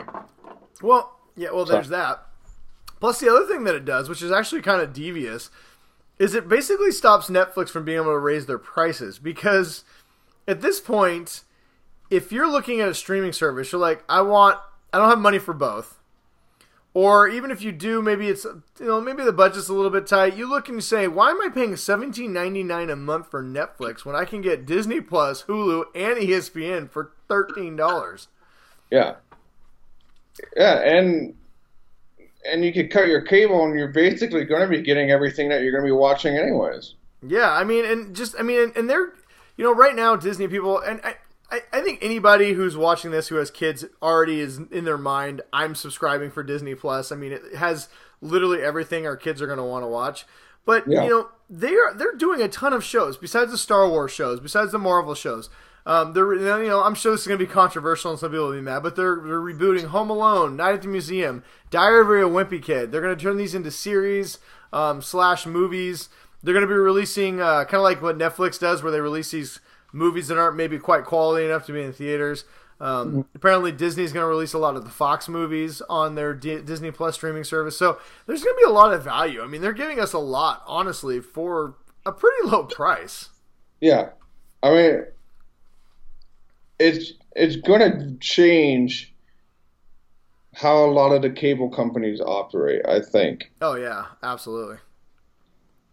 Well, yeah, there's that. Plus, the other thing that it does, which is actually kind of devious, is it basically stops Netflix from being able to raise their prices. Because at this point, if you're looking at a streaming service, you're like, I don't have money for both. Or even if you do, maybe it's, maybe the budget's a little bit tight. You look and you say, why am I paying $17.99 a month for Netflix when I can get Disney Plus, Hulu, and ESPN for $13? Yeah. Yeah, and you could cut your cable, and you're basically going to be getting everything that you're going to be watching anyways. Yeah, I mean, and they're, right now Disney people, and I think anybody who's watching this who has kids already is in their mind, I'm subscribing for Disney Plus. I mean, it has literally everything our kids are going to want to watch. But Yeah. they're doing a ton of shows besides the Star Wars shows, besides the Marvel shows. I'm sure this is going to be controversial and some people will be mad, but they're rebooting Home Alone, Night at the Museum, Diary of a Wimpy Kid. They're going to turn these into series / movies. They're going to be releasing kind of like what Netflix does, where they release these movies that aren't maybe quite quality enough to be in theaters. Apparently, Disney's going to release a lot of the Fox movies on their Disney Plus streaming service. So there's going to be a lot of value. I mean, they're giving us a lot, honestly, for a pretty low price. Yeah. I mean, it's going to change how a lot of the cable companies operate, I think. Oh, yeah, absolutely.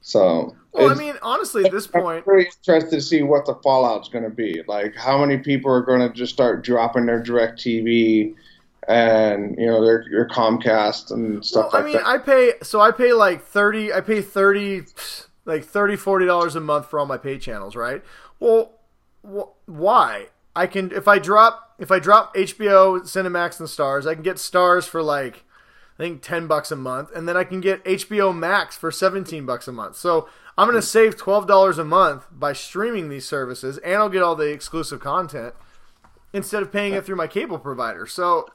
So, well, I mean, honestly, at this point, I'm really interested to see what the fallout's going to be. Like, how many people are going to just start dropping their DirecTV and their Comcast and stuff like that. I pay like $40 a month for all my pay channels, right? Well, why? I can if I drop HBO, Cinemax, and Stars, I can get Stars for like I think $10 a month, and then I can get HBO Max for $17 a month. So I'm going to save $12 a month by streaming these services, and I'll get all the exclusive content instead of paying it through my cable provider. So,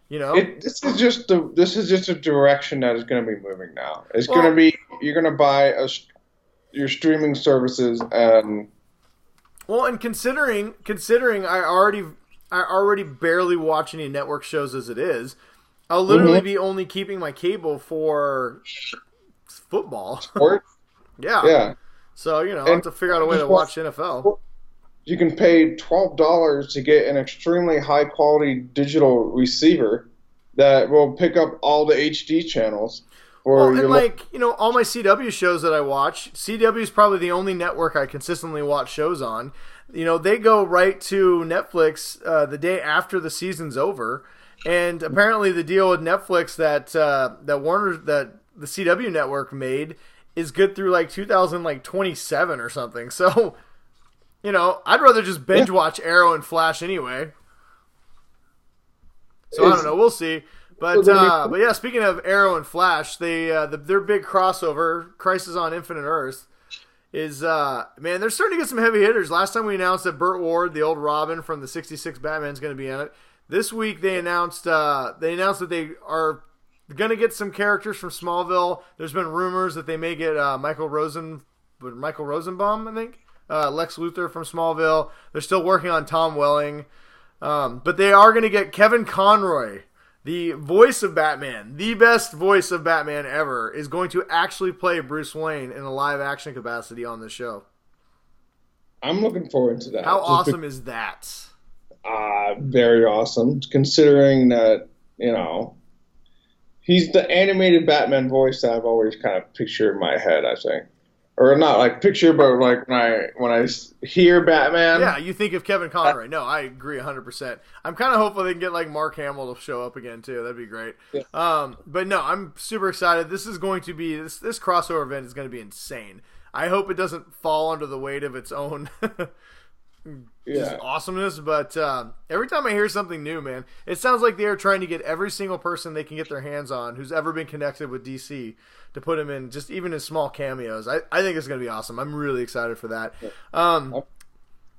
this is just a direction that is going to be moving now. It's going to be you're going to buy your streaming services and. Well, and considering I already barely watch any network shows as it is, I'll literally be only keeping my cable for football. Sport? Yeah. So, I'll have to figure out a way to watch NFL. You can pay $12 to get an extremely high quality digital receiver that will pick up all the HD channels. All my CW shows that I watch, CW is probably the only network I consistently watch shows on. They go right to Netflix the day after the season's over, and apparently the deal with Netflix that the CW network made is good through like 2027 or something. So, I'd rather just binge watch Arrow and Flash anyway. So I don't know. We'll see. But yeah, speaking of Arrow and Flash, their big crossover, Crisis on Infinite Earth, is they're starting to get some heavy hitters. Last time we announced that Burt Ward, the old Robin from the '66 Batman, is going to be in it. This week they announced that they are going to get some characters from Smallville. There's been rumors that they may get Michael Rosenbaum, I think, Lex Luthor from Smallville. They're still working on Tom Welling, but they are going to get Kevin Conroy. The voice of Batman, the best voice of Batman ever, is going to actually play Bruce Wayne in a live-action capacity on the show. I'm looking forward to that. How awesome is that? Very awesome, considering that, he's the animated Batman voice that I've always kind of pictured in my head, I think. Or not like picture, but like when I hear Batman. Yeah, you think of Kevin Conroy. No, I agree 100%. I'm kind of hopeful they can get like Mark Hamill to show up again too. That'd be great. Yeah. But no, I'm super excited. This is going to be this crossover event is going to be insane. I hope it doesn't fall under the weight of its own just awesomeness. But every time I hear something new, man, it sounds like they are trying to get every single person they can get their hands on who's ever been connected with DC to put him in just even in small cameos. I think it's going to be awesome. I'm really excited for that. I'm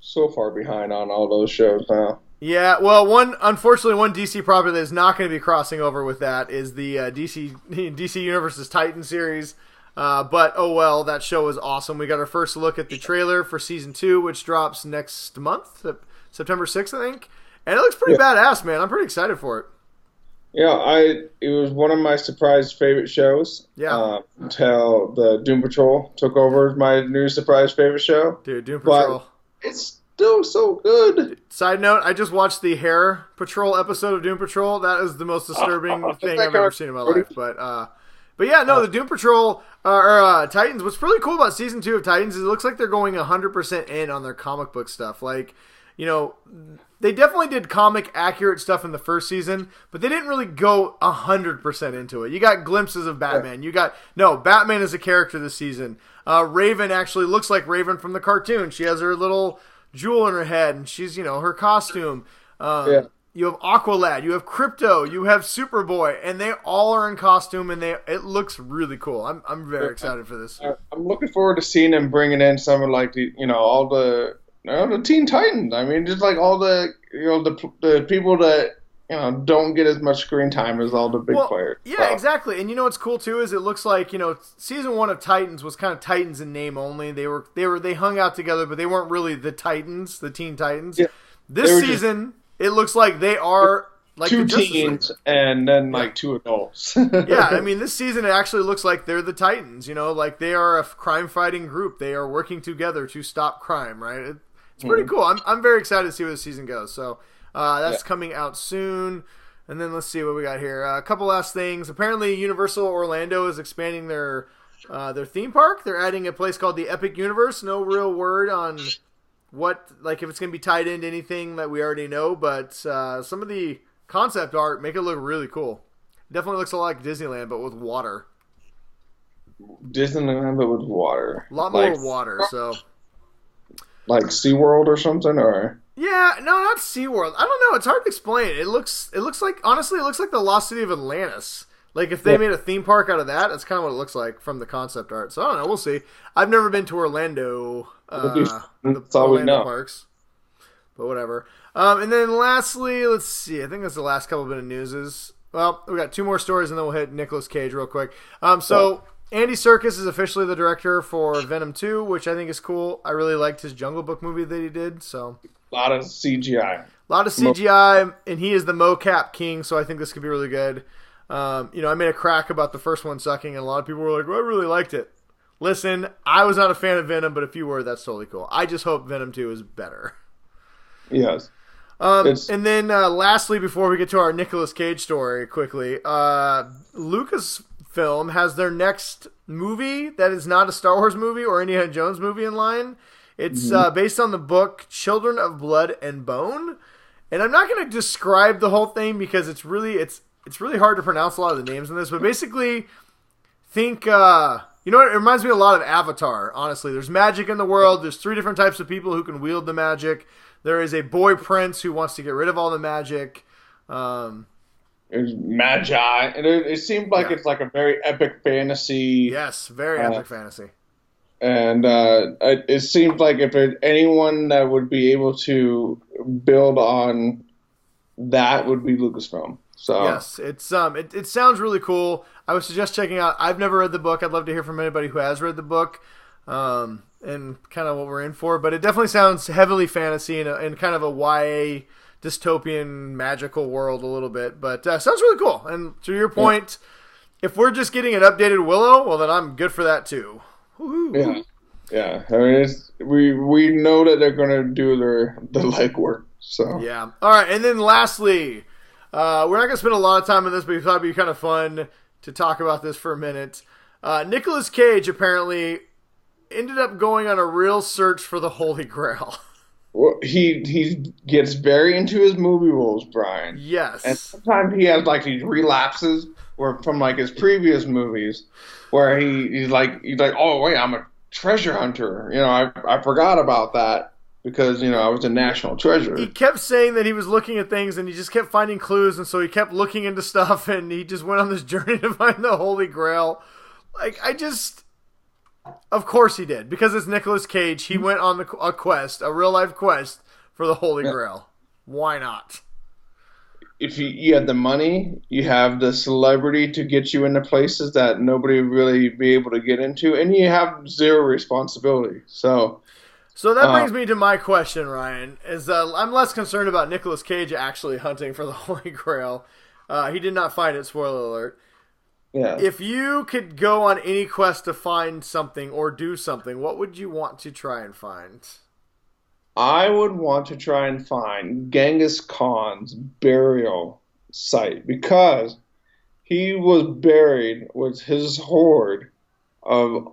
so far behind on all those shows now. Yeah, well, unfortunately, one DC property that is not going to be crossing over with that is the DC Universe's Titan series. But oh well, that show is awesome. We got our first look at the trailer for season 2, which drops next month, September 6th, I think. And it looks pretty badass, man. I'm pretty excited for it. Yeah, it was one of my surprise favorite shows. Yeah. Until the Doom Patrol took over as my new surprise favorite show. Dude, Doom Patrol. But it's still so good. Side note, I just watched the Hair Patrol episode of Doom Patrol. That is the most disturbing thing I've ever seen in my life. But yeah, no, the Doom Patrol or Titans. What's really cool about season 2 of Titans is it looks like they're going 100% in on their comic book stuff. Like, they definitely did comic accurate stuff in the first season, but they didn't really go 100% into it. You got glimpses of Batman. Batman is a character this season. Raven actually looks like Raven from the cartoon. She has her little jewel in her head, and she's, her costume. You have Aqualad, you have Crypto, you have Superboy, and they all are in costume, and it looks really cool. I'm very excited for this. I'm looking forward to seeing them bringing in some of like all the Teen Titans. I mean, just like all the the people that don't get as much screen time as all the big players. Yeah, so. Exactly. And what's cool too is it looks like season 1 of Titans was kind of Titans in name only. They hung out together, but they weren't really the Titans, the Teen Titans. Yeah, this season. It looks like they are like 2 teens and then like 2 adults. Yeah, I mean, this season it actually looks like they're the Titans. Like they are a crime-fighting group. They are working together to stop crime. Right? It's pretty cool. I'm very excited to see where the season goes. So that's coming out soon. And then let's see what we got here. A couple last things. Apparently, Universal Orlando is expanding their theme park. They're adding a place called the Epic Universe. No real word on if it's going to be tied into anything that we already know, but some of the concept art make it look really cool. Definitely looks a lot like Disneyland, but with water. Disneyland, but with water. A lot more water, so. Like SeaWorld or something, or? Yeah, no, not SeaWorld. I don't know. It's hard to explain. It looks like, honestly, it looks like the Lost City of Atlantis. Like, if they made a theme park out of that, that's kind of what it looks like from the concept art. So, I don't know. We'll see. I've never been to Orlando. That's all we know. Parks. But whatever. And then lastly, let's see. I think that's the last couple bit of news. Well, we got 2 more stories, and then we'll hit Nicolas Cage real quick. Andy Serkis is officially the director for Venom 2, which I think is cool. I really liked his Jungle Book movie that he did. So a lot of CGI. And he is the mocap king, so I think this could be really good. I made a crack about the first one sucking, and a lot of people were like, well, I really liked it. Listen, I was not a fan of Venom, but if you were, that's totally cool. I just hope Venom 2 is better. Yes. And then lastly, before we get to our Nicolas Cage story quickly, Lucasfilm has their next movie that is not a Star Wars movie or Indiana Jones movie in line. It's based on the book Children of Blood and Bone. And I'm not going to describe the whole thing because it's really hard to pronounce a lot of the names in this, but basically think, it reminds me a lot of Avatar, honestly. There's magic in the world. There's 3 different types of people who can wield the magic. There is a boy prince who wants to get rid of all the magic. There's magi. And it seemed like it's like a very epic fantasy. Yes, very epic fantasy. And it seemed like if anyone that would be able to build on that would be Lucasfilm. So yes, it sounds really cool. I would suggest checking out. I've never read the book. I'd love to hear from anybody who has read the book, and kind of what we're in for. But it definitely sounds heavily fantasy and kind of a YA dystopian magical world a little bit. But sounds really cool. And to your point, if we're just getting an updated Willow, well then I'm good for that too. Woo-hoo. Yeah. I mean, we know that they're going to do the legwork. So yeah. All right, and then lastly. We're not going to spend a lot of time on this, but we thought it'd be kind of fun to talk about this for a minute. Nicolas Cage apparently ended up going on a real search for the Holy Grail. Well, he gets very into his movie roles, Brian. Yes. And sometimes he has like these relapses from like his previous movies where he's like, oh wait, I'm a treasure hunter. I forgot about that. Because, I was a national treasure. He kept saying that he was looking at things and he just kept finding clues. And so he kept looking into stuff and he just went on this journey to find the Holy Grail. Of course he did. Because it's Nicolas Cage. He went on a quest, a real life quest for the Holy Grail. Why not? If you had the money, you have the celebrity to get you into places that nobody would really be able to get into. And you have zero responsibility. So that brings me to my question, Ryan. I'm less concerned about Nicolas Cage actually hunting for the Holy Grail. He did not find it, spoiler alert. Yeah. If you could go on any quest to find something or do something, what would you want to try and find? I would want to try and find Genghis Khan's burial site because he was buried with his horde of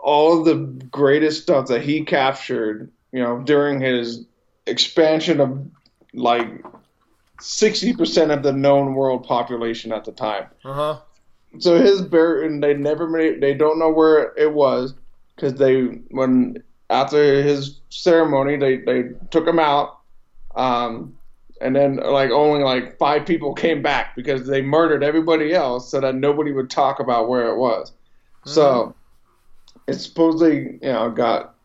all of the greatest stuff that he captured, during his expansion of like 60% of the known world population at the time. So his burial, and they don't know where it was, because after his ceremony they took him out, and then like only like 5 people came back because they murdered everybody else so that nobody would talk about where it was. So it's supposedly got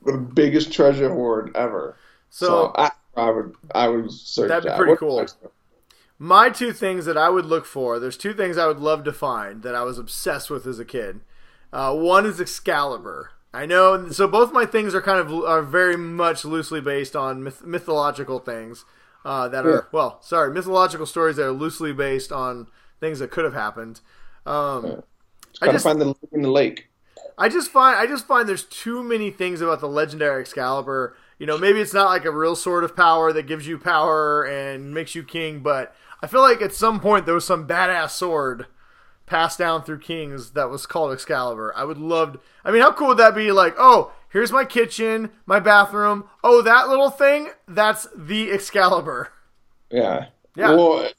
the biggest treasure hoard ever. So I would search that. That'd be pretty cool. My 2 things that I would look for, there's 2 things I would love to find that I was obsessed with as a kid. One is Excalibur. I know, so both my things are very much loosely based on mythological things mythological stories that are loosely based on things that could have happened. Find the lake in the lake. I just find there's too many things about the legendary Excalibur. Maybe it's not like a real sword of power that gives you power and makes you king, but I feel like at some point there was some badass sword passed down through kings that was called Excalibur. How cool would that be? Like, oh, here's my kitchen, my bathroom. Oh, that little thing, that's the Excalibur. Yeah. Well,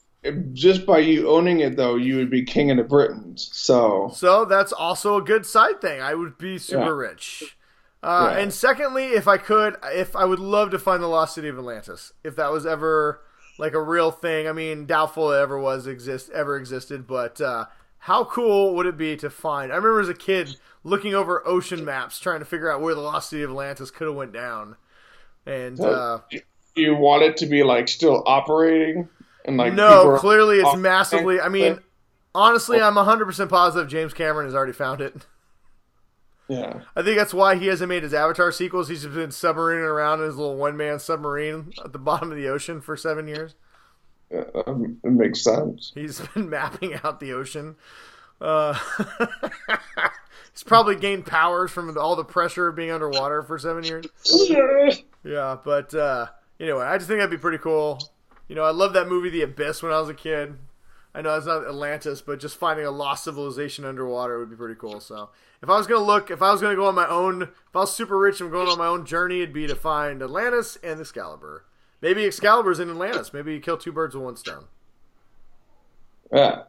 just by you owning it, though, you would be king of the Britons. So that's also a good side thing. I would be super rich. And secondly, if I would love to find the lost city of Atlantis. If that was ever like a real thing. I mean, doubtful it ever existed, but how cool would it be to find? I remember as a kid looking over ocean maps trying to figure out where the lost city of Atlantis could have went down. And you want it to be like still operating? And like no, clearly it's massively. I mean, honestly, I'm 100% positive James Cameron has already found it. Yeah. I think that's why he hasn't made his Avatar sequels. He's just been submarining around in his little one-man submarine at the bottom of the ocean for 7 years. Yeah, it makes sense. He's been mapping out the ocean. He's probably gained powers from all the pressure of being underwater for 7 years. Yeah, but anyway, I just think that'd be pretty cool. I love that movie The Abyss when I was a kid. I know it's not Atlantis, but just finding a lost civilization underwater would be pretty cool. So if I was going to go on my own, if I was super rich and going on my own journey, it'd be to find Atlantis and Excalibur. Maybe Excalibur's in Atlantis. Maybe you kill 2 birds with 1 stone. Yeah,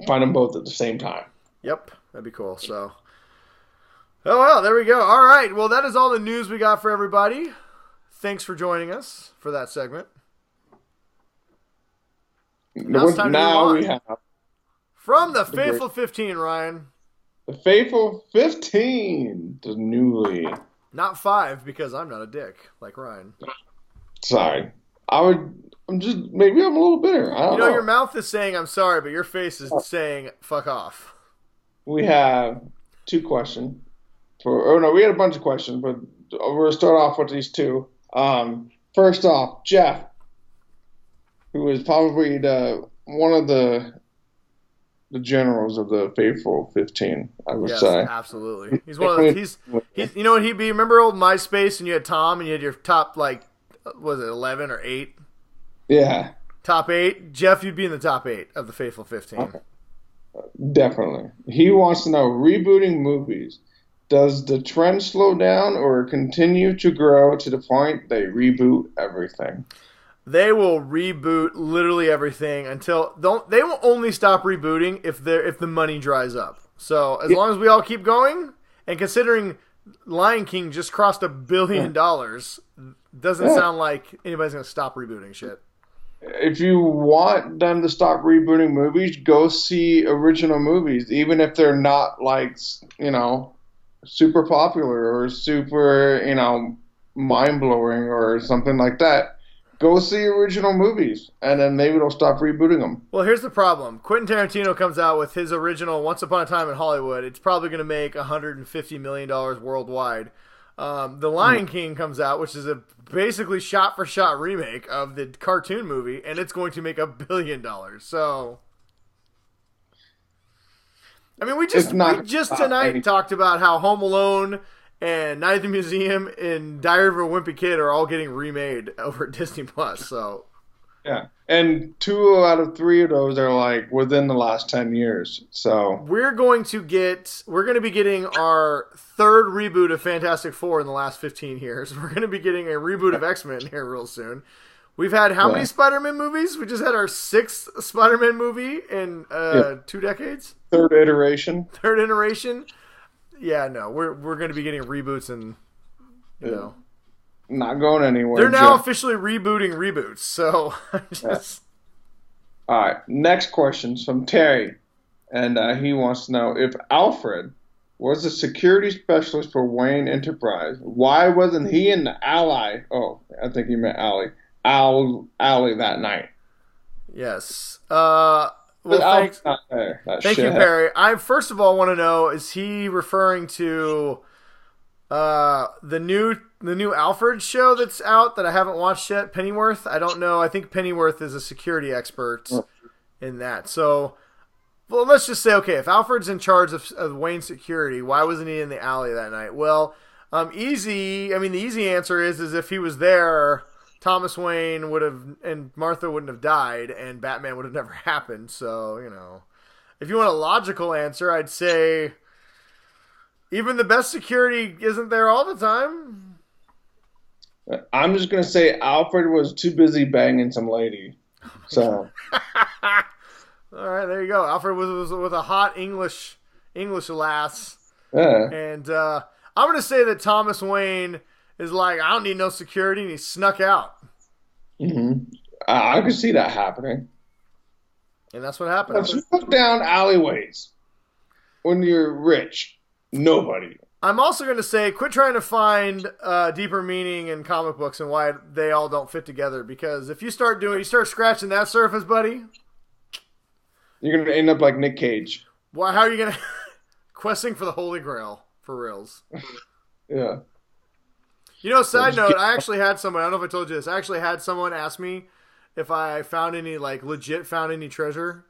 find them both at the same time. Yep, that'd be cool. So, oh well, there we go. All right, well that is all the news we got for everybody. Thanks for joining us for that segment. Now it's time to move on. We have from the Faithful 15, Ryan. The Faithful 15, the newly. Not 5 because I'm not a dick like Ryan. Sorry, maybe I'm a little bitter. I don't know. Your mouth is saying I'm sorry, but your face is saying fuck off. We have 2 questions. We had a bunch of questions, but we're going to start off with these 2. First off, Jeff, who is probably one of the generals of the Faithful 15, I would say. Absolutely. He's one of those. He's you know what he'd be? Remember old MySpace and you had Tom and you had your top, like, was it 11 or 8? Yeah. Top 8? Jeff, you'd be in the top 8 of the Faithful 15. Okay. Definitely. He wants to know, rebooting movies, does the trend slow down or continue to grow to the point they reboot everything? They will reboot literally everything until they will only stop rebooting if the money dries up. So as long as we all keep going, and considering Lion King just crossed $1 billion, doesn't sound like anybody's gonna stop rebooting shit. If you want them to stop rebooting movies, go see original movies, even if they're not like super popular or super mind blowing or something like that. Go see original movies, and then maybe they'll stop rebooting them. Well, here's the problem. Quentin Tarantino comes out with his original Once Upon a Time in Hollywood. It's probably going to make $150 million worldwide. The Lion King comes out, which is a basically shot-for-shot remake of the cartoon movie, and it's going to make $1 billion. So, I mean, we just tonight talked about how Home Alone and Night at the Museum and Diary of a Wimpy Kid are all getting remade over at Disney Plus. So Yeah. And 2 out of 3 of those are like within the last 10 years. So we're going to be getting our third reboot of Fantastic Four in the last 15 years. We're going to be getting a reboot of X-Men here real soon. We've had how many Spider-Man movies? We just had our 6th Spider-Man movie in 2 decades. Third iteration. Yeah, no, we're going to be getting reboots and you know, not going anywhere. They're now officially rebooting reboots. So just. All right, next question's from Terry, and he wants to know if Alfred was a security specialist for Wayne Enterprise, why wasn't he in the Alley? Oh, I think he meant Alley that night. Yes. Well, thanks. Not there. Thank you, Perry. I first of all want to know: is he referring to the new Alfred show that's out that I haven't watched yet? Pennyworth. I don't know. I think Pennyworth is a security expert in that. So, well, let's just say, okay, if Alfred's in charge of Wayne's security, why wasn't he in the alley that night? Well, easy. I mean, the easy answer is if he was there, Thomas Wayne would have, and Martha wouldn't have died, and Batman would have never happened. So, if you want a logical answer, I'd say even the best security isn't there all the time. I'm just going to say Alfred was too busy banging some lady. So. All right, there you go. Alfred was with a hot English lass. Yeah. And I'm going to say that Thomas Wayne is like, I don't need no security, and he snuck out. Mm-hmm. I could see that happening. And that's what happened. If you look down alleyways when you're rich, nobody. I'm also going to say, quit trying to find deeper meaning in comic books and why they all don't fit together. Because if you start scratching that surface, buddy, you're going to end up like Nick Cage. Why? How are you going to questing for the Holy Grail for reals? Yeah. Side note, I actually had someone. I don't know if I told you this. I actually had someone ask me if I found any legit found any treasure.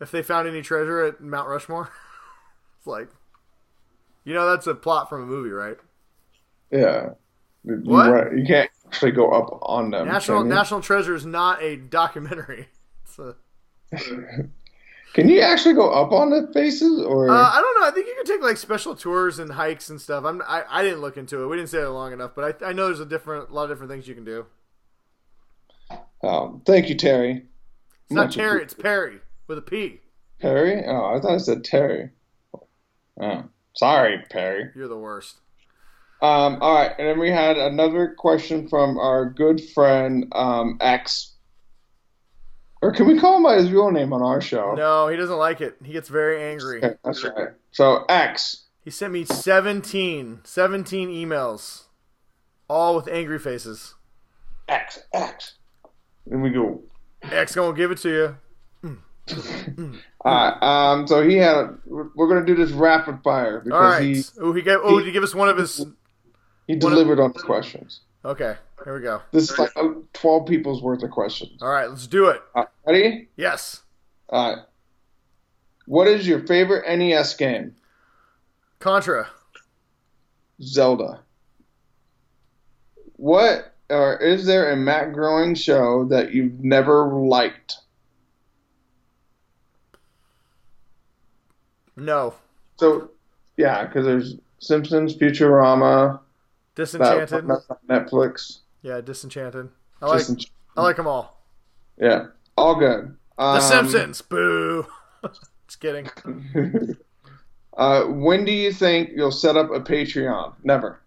If they found any treasure at Mount Rushmore, it's like. That's a plot from a movie, right? Yeah. What? Right. You can't actually go up on them. National Treasure is not a documentary. Can you actually go up on the faces, or? I don't know. I think you can take special tours and hikes and stuff. I didn't look into it. We didn't stay there long enough, but I know there's a lot of different things you can do. Thank you, Terry. It's not Terry. It's Perry with a P. Perry? Oh, I thought it said Terry. Oh. Sorry, Perry. You're the worst. All right, and then we had another question from our good friend X. Or can we call him by his real name on our show? No, he doesn't like it. He gets very angry. Okay, that's right. So X. He sent me 17 emails, all with angry faces. X. And we go. X gonna give it to you. So we're going to do this rapid fire because all right. Did he give us one of his? He delivered on the questions. Okay, here we go. This is like 12 people's worth of questions. All right, let's do it. Ready? Yes. All right. What is your favorite NES game? Contra. Zelda. Is there a Matt Groening show that you've never liked? No. So, yeah, because there's Simpsons, Futurama, Disenchanted, Netflix. Yeah, Disenchanted. I like them all. Yeah, all good. The Simpsons. Boo. Just kidding. When do you think you'll set up a Patreon? Never.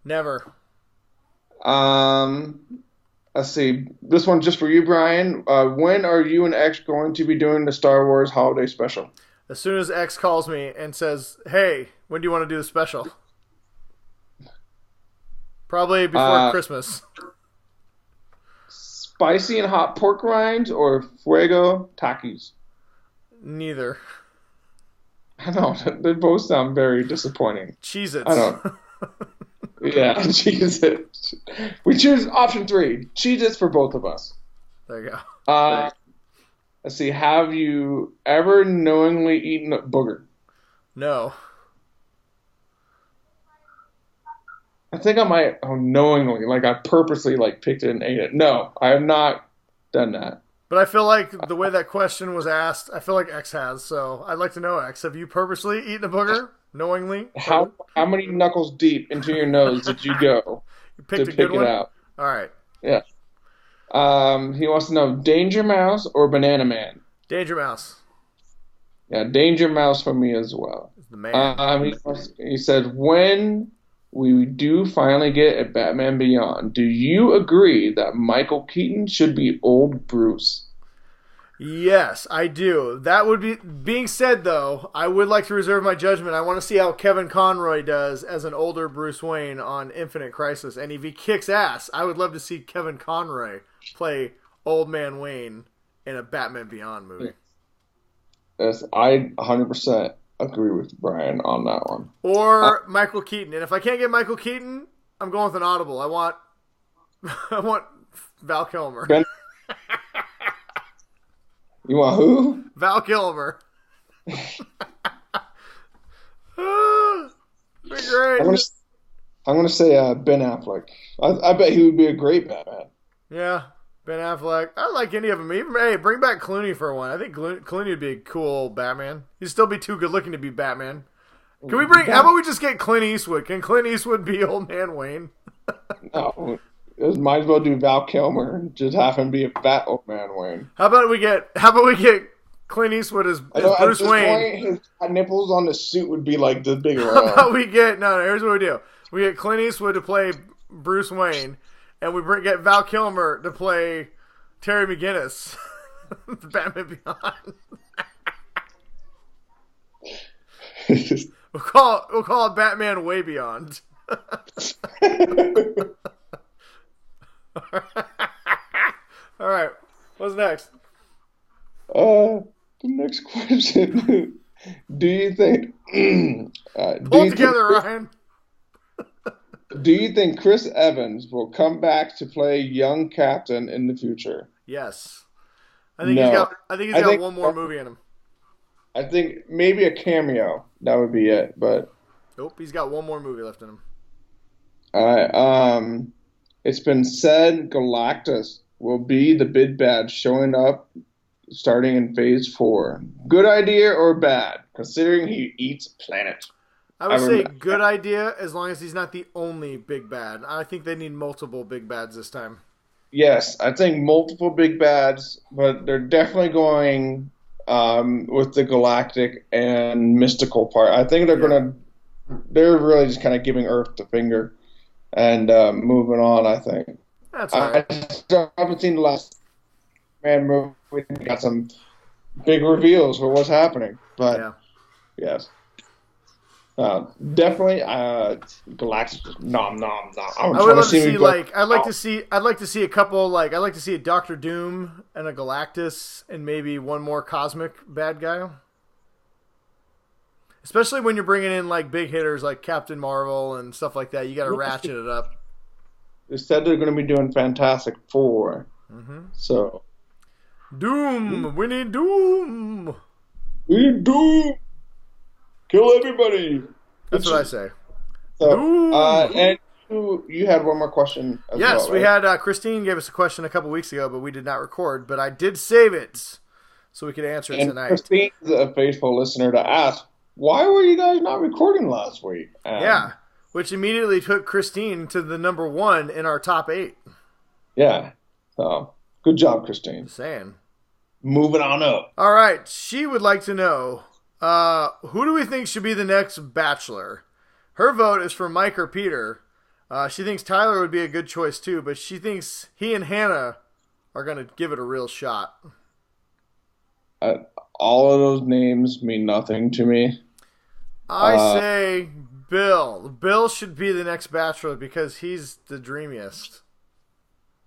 Let's see. This one's just for you, Brian. When are you and X going to be doing the Star Wars holiday special? As soon as X calls me and says, hey, when do you want to do the special? Probably before Christmas. Spicy and hot pork rinds or fuego takis? Neither. I know. They both sound very disappointing. Cheez-Its. I don't. Yeah, Cheez-Its. We choose option 3. Cheez-Its for both of us. There you go. Let's see. Have you ever knowingly eaten a booger? No. I think I might knowingly, I purposely picked it and ate it. No, I have not done that. But I feel like the way that question was asked, I feel like X has. So I'd like to know, X, have you purposely eaten a booger knowingly? How many knuckles deep into your nose did you go You picked to a pick good it one? out? All right. Yeah. He wants to know Danger Mouse or Banana Man. Danger Mouse. Yeah, Danger Mouse for me as well. The man. He said, when we do finally get a Batman Beyond, do you agree that Michael Keaton should be old Bruce? Yes, I do. That would be being said, though. I would like to reserve my judgment. I want to see how Kevin Conroy does as an older Bruce Wayne on Infinite Crisis, and if he kicks ass, I would love to see Kevin Conroy play Old Man Wayne in a Batman Beyond movie. Yes, I 100% agree with Brian on that one. Or Michael Keaton, and if I can't get Michael Keaton, I'm going with an audible. I want Val Kilmer. You want who? Val Kilmer. Be great. I'm gonna say Ben Affleck. I bet he would be a great Batman. Yeah, Ben Affleck. I like any of them. Even bring back Clooney for one. I think Clooney would be a cool Batman. He'd still be too good looking to be Batman. Can we bring? How about we just get Clint Eastwood? Can Clint Eastwood be Old Man Wayne? No. Might as well do Val Kilmer and just have him be a fat old man Wayne. How about we get Clint Eastwood as Bruce Wayne? Point, his nipples on the suit would be like this big around. How about we get here's what we do. We get Clint Eastwood to play Bruce Wayne, and we get Val Kilmer to play Terry McGinnis. The Batman Beyond. We'll call it Batman Way Beyond. All right. What's next? The next question. Do you think? Pull together, Ryan. Do you think Chris Evans will come back to play young Captain in the future? Yes. I think he's got one more movie in him. I think maybe a cameo. That would be it. But nope, he's got one more movie left in him. All right. It's been said Galactus will be the big bad showing up starting in Phase 4. Good idea or bad, considering he eats planet? I would say good idea as long as he's not the only big bad. I think they need multiple big bads this time. Yes, I think multiple big bads, but they're definitely going with the galactic and mystical part. I think they're really just kind of giving Earth the finger and moving on, I think. That's right. I still haven't seen the last Man movie. We got some big reveals for what's happening, but yes. Definitely, Galactus. Nom nom nom. I would love to see I'd like to see a couple I'd like to see a Doctor Doom and a Galactus and maybe one more cosmic bad guy. Especially when you're bringing in big hitters like Captain Marvel and stuff like that, you got to ratchet it up. They said they're going to be doing Fantastic Four, so Doom. We need Doom. We need Doom. Kill everybody. That's what I say. So, and you had one more question as well, Yes, we had Christine gave us a question a couple weeks ago, but we did not record. But I did save it so we could answer it tonight. Christine's a faithful listener to ask, why were you guys not recording last week? Which immediately took Christine to the number 1 in our top 8. Yeah. So, good job, Christine. Just saying. Moving on up. All right. She would like to know, who do we think should be the next Bachelor? Her vote is for Mike or Peter. She thinks Tyler would be a good choice too, but she thinks he and Hannah are going to give it a real shot. All of those names mean nothing to me. I say Bill. Bill should be the next Bachelor because he's the dreamiest.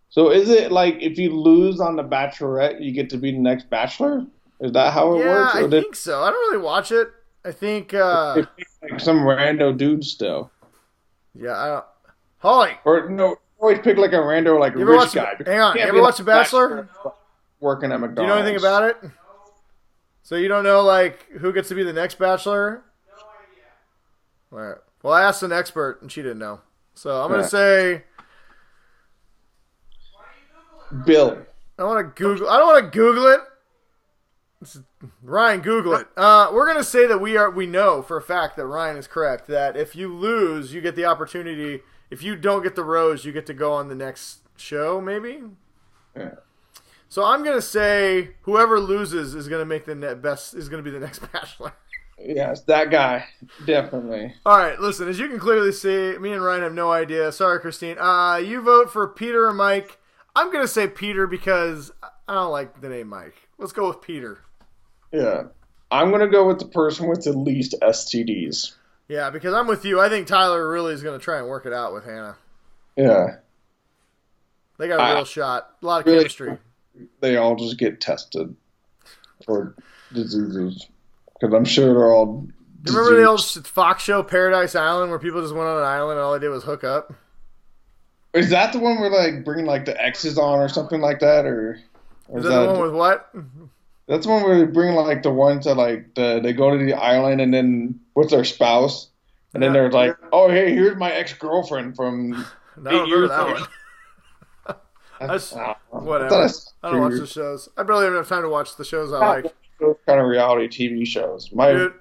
So is it if you lose on the Bachelorette, you get to be the next Bachelor? Is that how it works? Yeah, I think so. I don't really watch it. I think some rando dude still. Yeah, I don't. Holly. Or no, always pick a rando rich guy. Hang on. You ever watch The Bachelor? Working at McDonald's. Do you know anything about it? So you don't know who gets to be the next Bachelor? No idea. All right. Well, I asked an expert and she didn't know. So I'm gonna say Bill. I don't want to Google it. Ryan, Google it. We're gonna say that we know for a fact that Ryan is correct. That if you lose, you get the opportunity. If you don't get the rose, you get to go on the next show. Maybe. Yeah. So I'm gonna say whoever loses is gonna make the best. Is gonna be the next Bachelor. Yes, that guy, definitely. All right, listen. As you can clearly see, me and Ryan have no idea. Sorry, Christine. You vote for Peter or Mike. I'm gonna say Peter because I don't like the name Mike. Let's go with Peter. Yeah, I'm gonna go with the person with the least STDs. Yeah, because I'm with you. I think Tyler really is gonna try and work it out with Hannah. Yeah, they got a real shot. A lot of chemistry. They all just get tested for diseases. Because I'm sure they're all. Do you remember the old Fox show Paradise Island where people just went on an island and all they did was hook up? Is that the one where like bringing like the exes on or something like that, or is that the one with what? That's the one where they bring like the ones that like they go to the island and then with their spouse, and then they're like, oh hey, here's my ex-girlfriend from 8 years ago. Whatever. I don't watch the shows. I barely have time to watch the shows I like. Those kind of reality TV shows. Dude,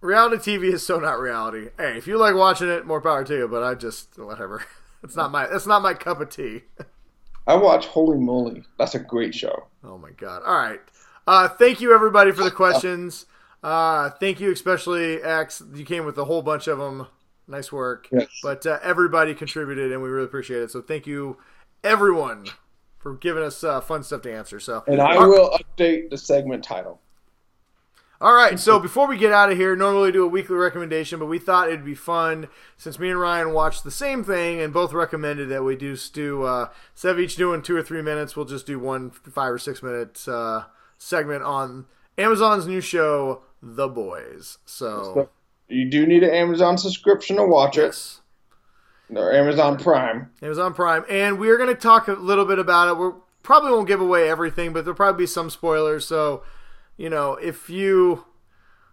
reality TV is so not reality. Hey, if you like watching it, more power to you. But I just whatever. It's not my cup of tea. I watch Holy Moly. That's a great show. Oh my god! All right. Thank you everybody for the questions. Thank you especially X. You came with a whole bunch of them. Nice work. Yes. But everybody contributed, and we really appreciate it. So thank you everyone for giving us fun stuff to answer. So and I will update the segment title. All right, so before we get out of here, normally we do a weekly recommendation, but we thought it'd be fun since me and Ryan watched the same thing and both recommended that we instead of each doing 2 or 3 minutes, we'll just do 1 5 or 6 minute segment on Amazon's new show, The Boys. So you do need an Amazon subscription to watch it. Or Amazon Prime. Amazon Prime, and we're going to talk a little bit about it. We probably won't give away everything, but there'll probably be some spoilers. So. You know, if you,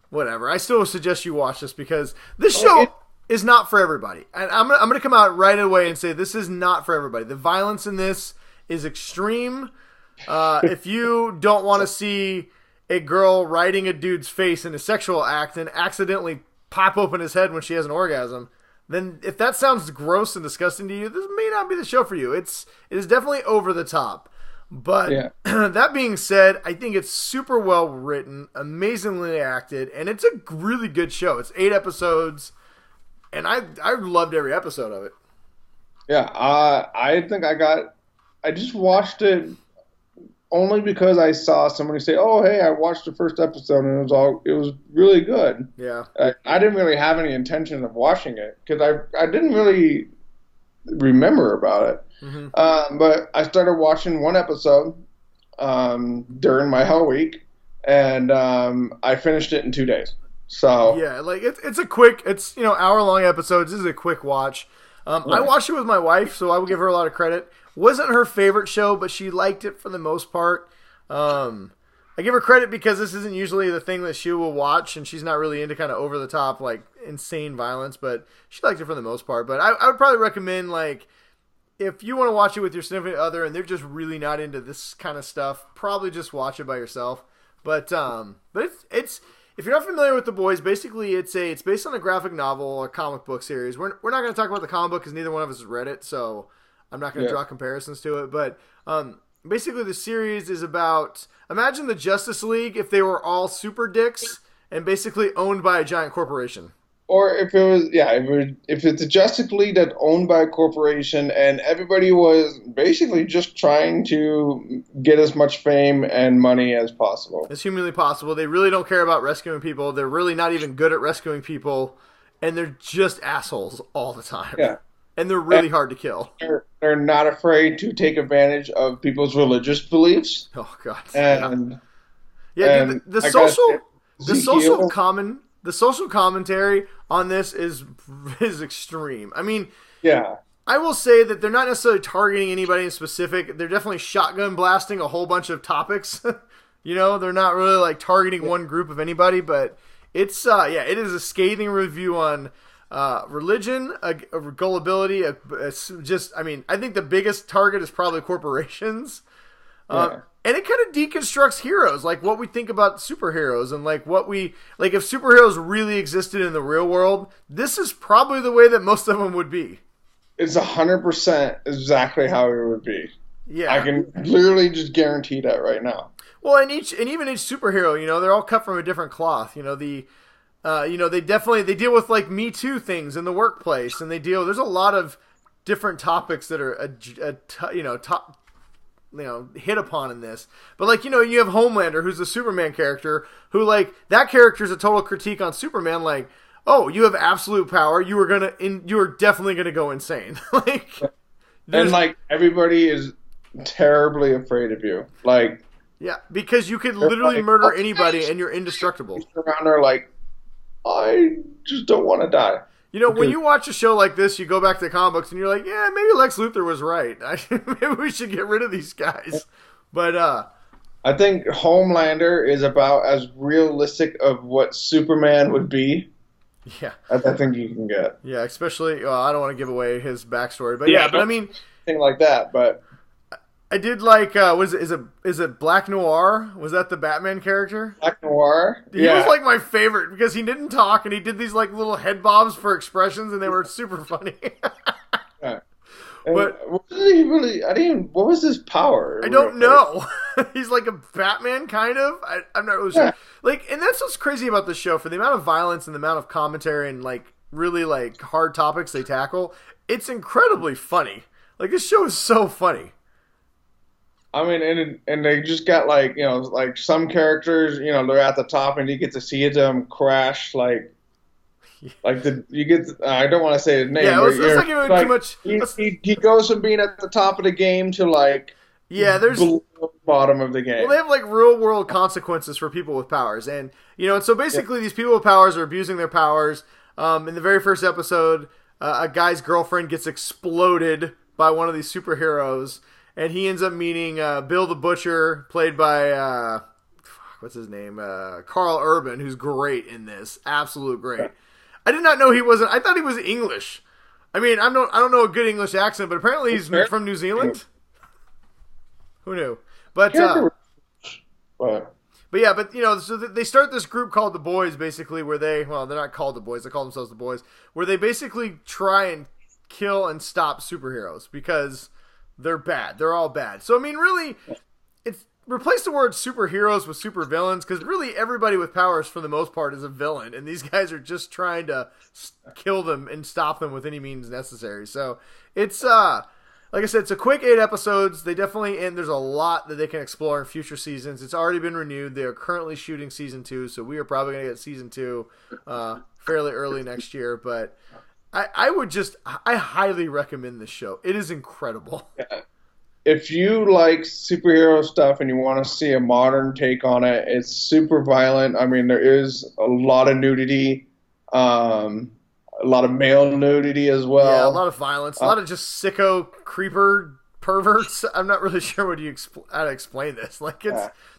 whatever, I still suggest you watch this because this show is not for everybody. And I'm gonna come out right away and say this is not for everybody. The violence in this is extreme. If you don't want to see a girl riding a dude's face in a sexual act and accidentally pop open his head when she has an orgasm, then if that sounds gross and disgusting to you, this may not be the show for you. It is definitely over the top. But that being said, I think it's super well written, amazingly acted, and it's a really good show. It's 8 episodes, and I loved every episode of it. Yeah, I think I just watched it only because I saw somebody say, "Oh, hey, I watched the first episode and it was really good." Yeah, I didn't really have any intention of watching it because I didn't really remember about it. Mm-hmm. But I started watching one episode during my Hell Week, and I finished it in 2 days. So yeah, like it's a quick, hour-long episodes. This is a quick watch. I watched it with my wife, so I will give her a lot of credit. Wasn't her favorite show, but she liked it for the most part. I give her credit because this isn't usually the thing that she will watch, and she's not really into kind of over-the-top, like, insane violence, but she liked it for the most part. But I would probably recommend, like, if you want to watch it with your significant other and they're just really not into this kind of stuff, probably just watch it by yourself. But it's if you're not familiar with The Boys, basically it's based on a graphic novel or comic book series. We're not going to talk about the comic book because neither one of us has read it, so I'm not going to draw comparisons to it. But basically the series is about, imagine the Justice League if they were all super dicks and basically owned by a giant corporation. Or if it's a Justice League that's owned by a corporation and everybody was basically just trying to get as much fame and money as possible. As humanly possible. They really don't care about rescuing people. They're really not even good at rescuing people. And they're just assholes all the time. Yeah. And they're really hard to kill. They're not afraid to take advantage of people's religious beliefs. Oh, God. And the social commentary on this is extreme. I mean, I will say that they're not necessarily targeting anybody in specific. They're definitely shotgun blasting a whole bunch of topics. They're not really like targeting one group of anybody, but it's it is a scathing review on religion, gullibility. I think the biggest target is probably corporations. And it kind of deconstructs heroes, like what we think about superheroes and like what we like. If superheroes really existed in the real world, this is probably the way that most of them would be. It's 100% exactly how it would be. Yeah, I can literally just guarantee that right now. Well, and even each superhero, they're all cut from a different cloth. They deal with like Me Too things in the workplace, and there's a lot of different topics that are hit upon in this. But like, you have Homelander, who's the Superman character, who like that character is a total critique on Superman. Like, oh, you have absolute power, you are definitely gonna go insane. Like, and like everybody is terribly afraid of you. Like, yeah, because you could literally murder anybody and you're indestructible. Around there, like, I just don't want to die. When you watch a show like this, you go back to the comic books and you're like, yeah, maybe Lex Luthor was right. Maybe we should get rid of these guys. But I think Homelander is about as realistic of what Superman would be. Yeah, I think you can get. Yeah, especially I don't want to give away his backstory, but but I mean, thing like that, but. I did like, is it Black Noir? Was that the Batman character? Black Noir? He was like my favorite because he didn't talk and he did these like little head bobs for expressions and they were super funny. Yeah. But what was his power? I don't know. He's like a Batman kind of. I'm not really sure. Like, and that's what's crazy about this show, for the amount of violence and the amount of commentary and like really like hard topics they tackle. It's incredibly funny. Like, this show is so funny. I mean, and they just got like, like some characters, they're at the top and you get to see them crash like I don't want to say his name. Yeah, let's not give him too much. He goes from being at the top of the game to like there's below the bottom of the game. Well, they have like real world consequences for people with powers, and and so basically these people with powers are abusing their powers. In the very first episode, a guy's girlfriend gets exploded by one of these superheroes. And he ends up meeting Bill the Butcher, played by, what's his name? Carl Urban, who's great in this. Absolute great. I did not know he wasn't. I thought he was English. I mean, I don't know a good English accent, but apparently he's from New Zealand. Who knew? But so they start this group called the Boys, basically, where they're not called the Boys. They call themselves the Boys, where they basically try and kill and stop superheroes because they're bad. They're all bad. So, I mean, really, it's replace the word superheroes with supervillains, because really everybody with powers, for the most part, is a villain, and these guys are just trying to kill them and stop them with any means necessary. So, it's, like I said, it's a quick 8 episodes. They definitely, and there's a lot that they can explore in future seasons. It's already been renewed. They are currently shooting season 2, so we are probably going to get season 2 fairly early next year, but I highly recommend this show. It is incredible. Yeah. If you like superhero stuff and you want to see a modern take on it, it's super violent. I mean, there is a lot of nudity, a lot of male nudity as well. Yeah, a lot of violence, a lot of just sicko creeper perverts. I'm not really sure how to explain this. Like,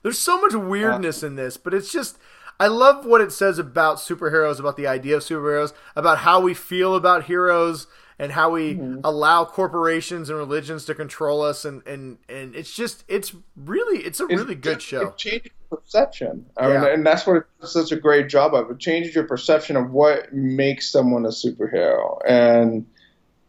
there's so much weirdness in this, but it's just. I love what it says about superheroes, about the idea of superheroes, about how we feel about heroes, and how we allow corporations and religions to control us, and it's a really good show. It changes perception. I mean, and that's what it's such a great job of. It changes your perception of what makes someone a superhero, and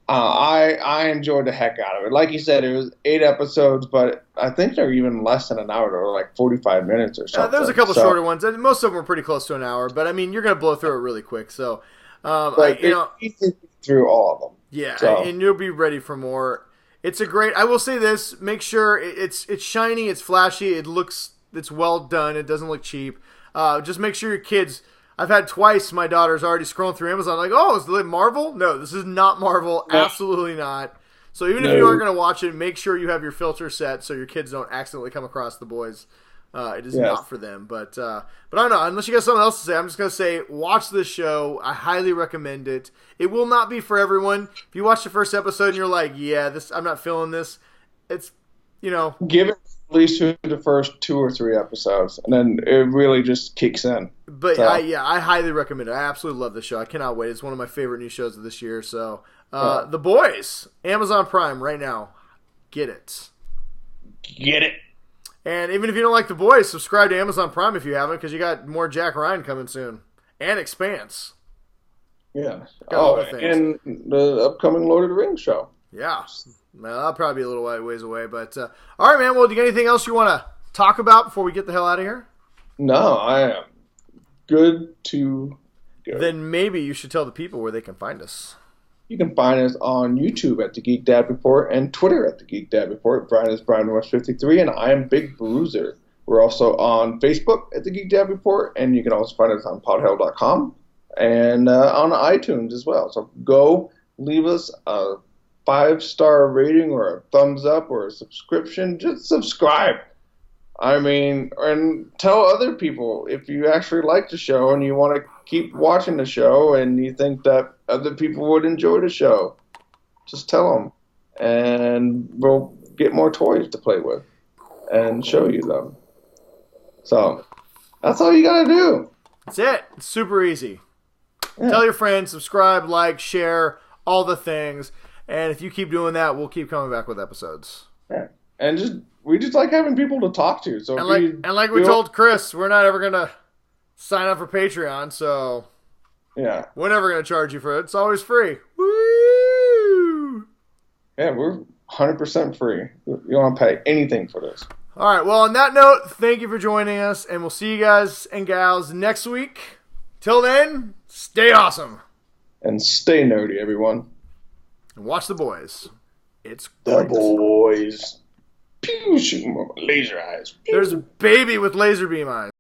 I enjoyed the heck out of it. Like you said, it was 8 episodes, but I think they're even less than an hour. They were like 45 minutes or something. There's a couple shorter ones, and most of them were pretty close to an hour. But I mean, you're going to blow through it really quick. So, through all of them. Yeah, and you'll be ready for more. It's a great. I will say this: make sure it's shiny, it's flashy, it's well done. It doesn't look cheap. Just make sure your kids. I've had twice my daughter's already scrolling through Amazon like, oh, is it Marvel? No, this is not Marvel. No. Absolutely not. So even if you aren't going to watch it, make sure you have your filter set so your kids don't accidentally come across The Boys. It is not for them. But I don't know. Unless you got something else to say, I'm just going to say watch this show. I highly recommend it. It will not be for everyone. If you watch the first episode and you're like, I'm not feeling this, it's, give it at least through the first 2 or 3 episodes, and then it really just kicks in. But I highly recommend it. I absolutely love the show. I cannot wait. It's one of my favorite new shows of this year. So, The Boys, Amazon Prime right now. Get it. Get it. And even if you don't like The Boys, subscribe to Amazon Prime if you haven't, because you got more Jack Ryan coming soon. And Expanse. Yeah. And the upcoming Lord of the Rings show. Yeah. Well, that'll probably be a little ways away. But all right, man. Well, do you got anything else you want to talk about before we get the hell out of here? No, I am good to go. Then maybe you should tell the people where they can find us. You can find us on YouTube at the Geek Dad Report and Twitter at the Geek Dad Report. Brian is BrianWest53, and I am Big Bruiser. We're also on Facebook at the Geek Dad Report, and you can also find us on podhell.com and on iTunes as well. So go leave us a 5-star rating or a thumbs up or a subscription. Just subscribe. I mean, and tell other people if you actually like the show and you want to keep watching the show and you think that other people would enjoy the show. Just tell them, and we'll get more toys to play with and show you them. So that's all you got to do. That's it. It's super easy. Yeah. Tell your friends, subscribe, like, share, all the things. And if you keep doing that, we'll keep coming back with episodes. Yeah. And we just like having people to talk to. So like we told Chris, we're not ever gonna sign up for Patreon, so yeah, we're never gonna charge you for it. It's always free. Woo! Yeah, we're 100% free. You don't want to pay anything for this. All right. Well, on that note, thank you for joining us, and we'll see you guys and gals next week. Till then, stay awesome and stay nerdy, everyone. And watch The Boys. It's great. The Boys. Pew, shoot, laser eyes. Pew. There's a baby with laser beam eyes.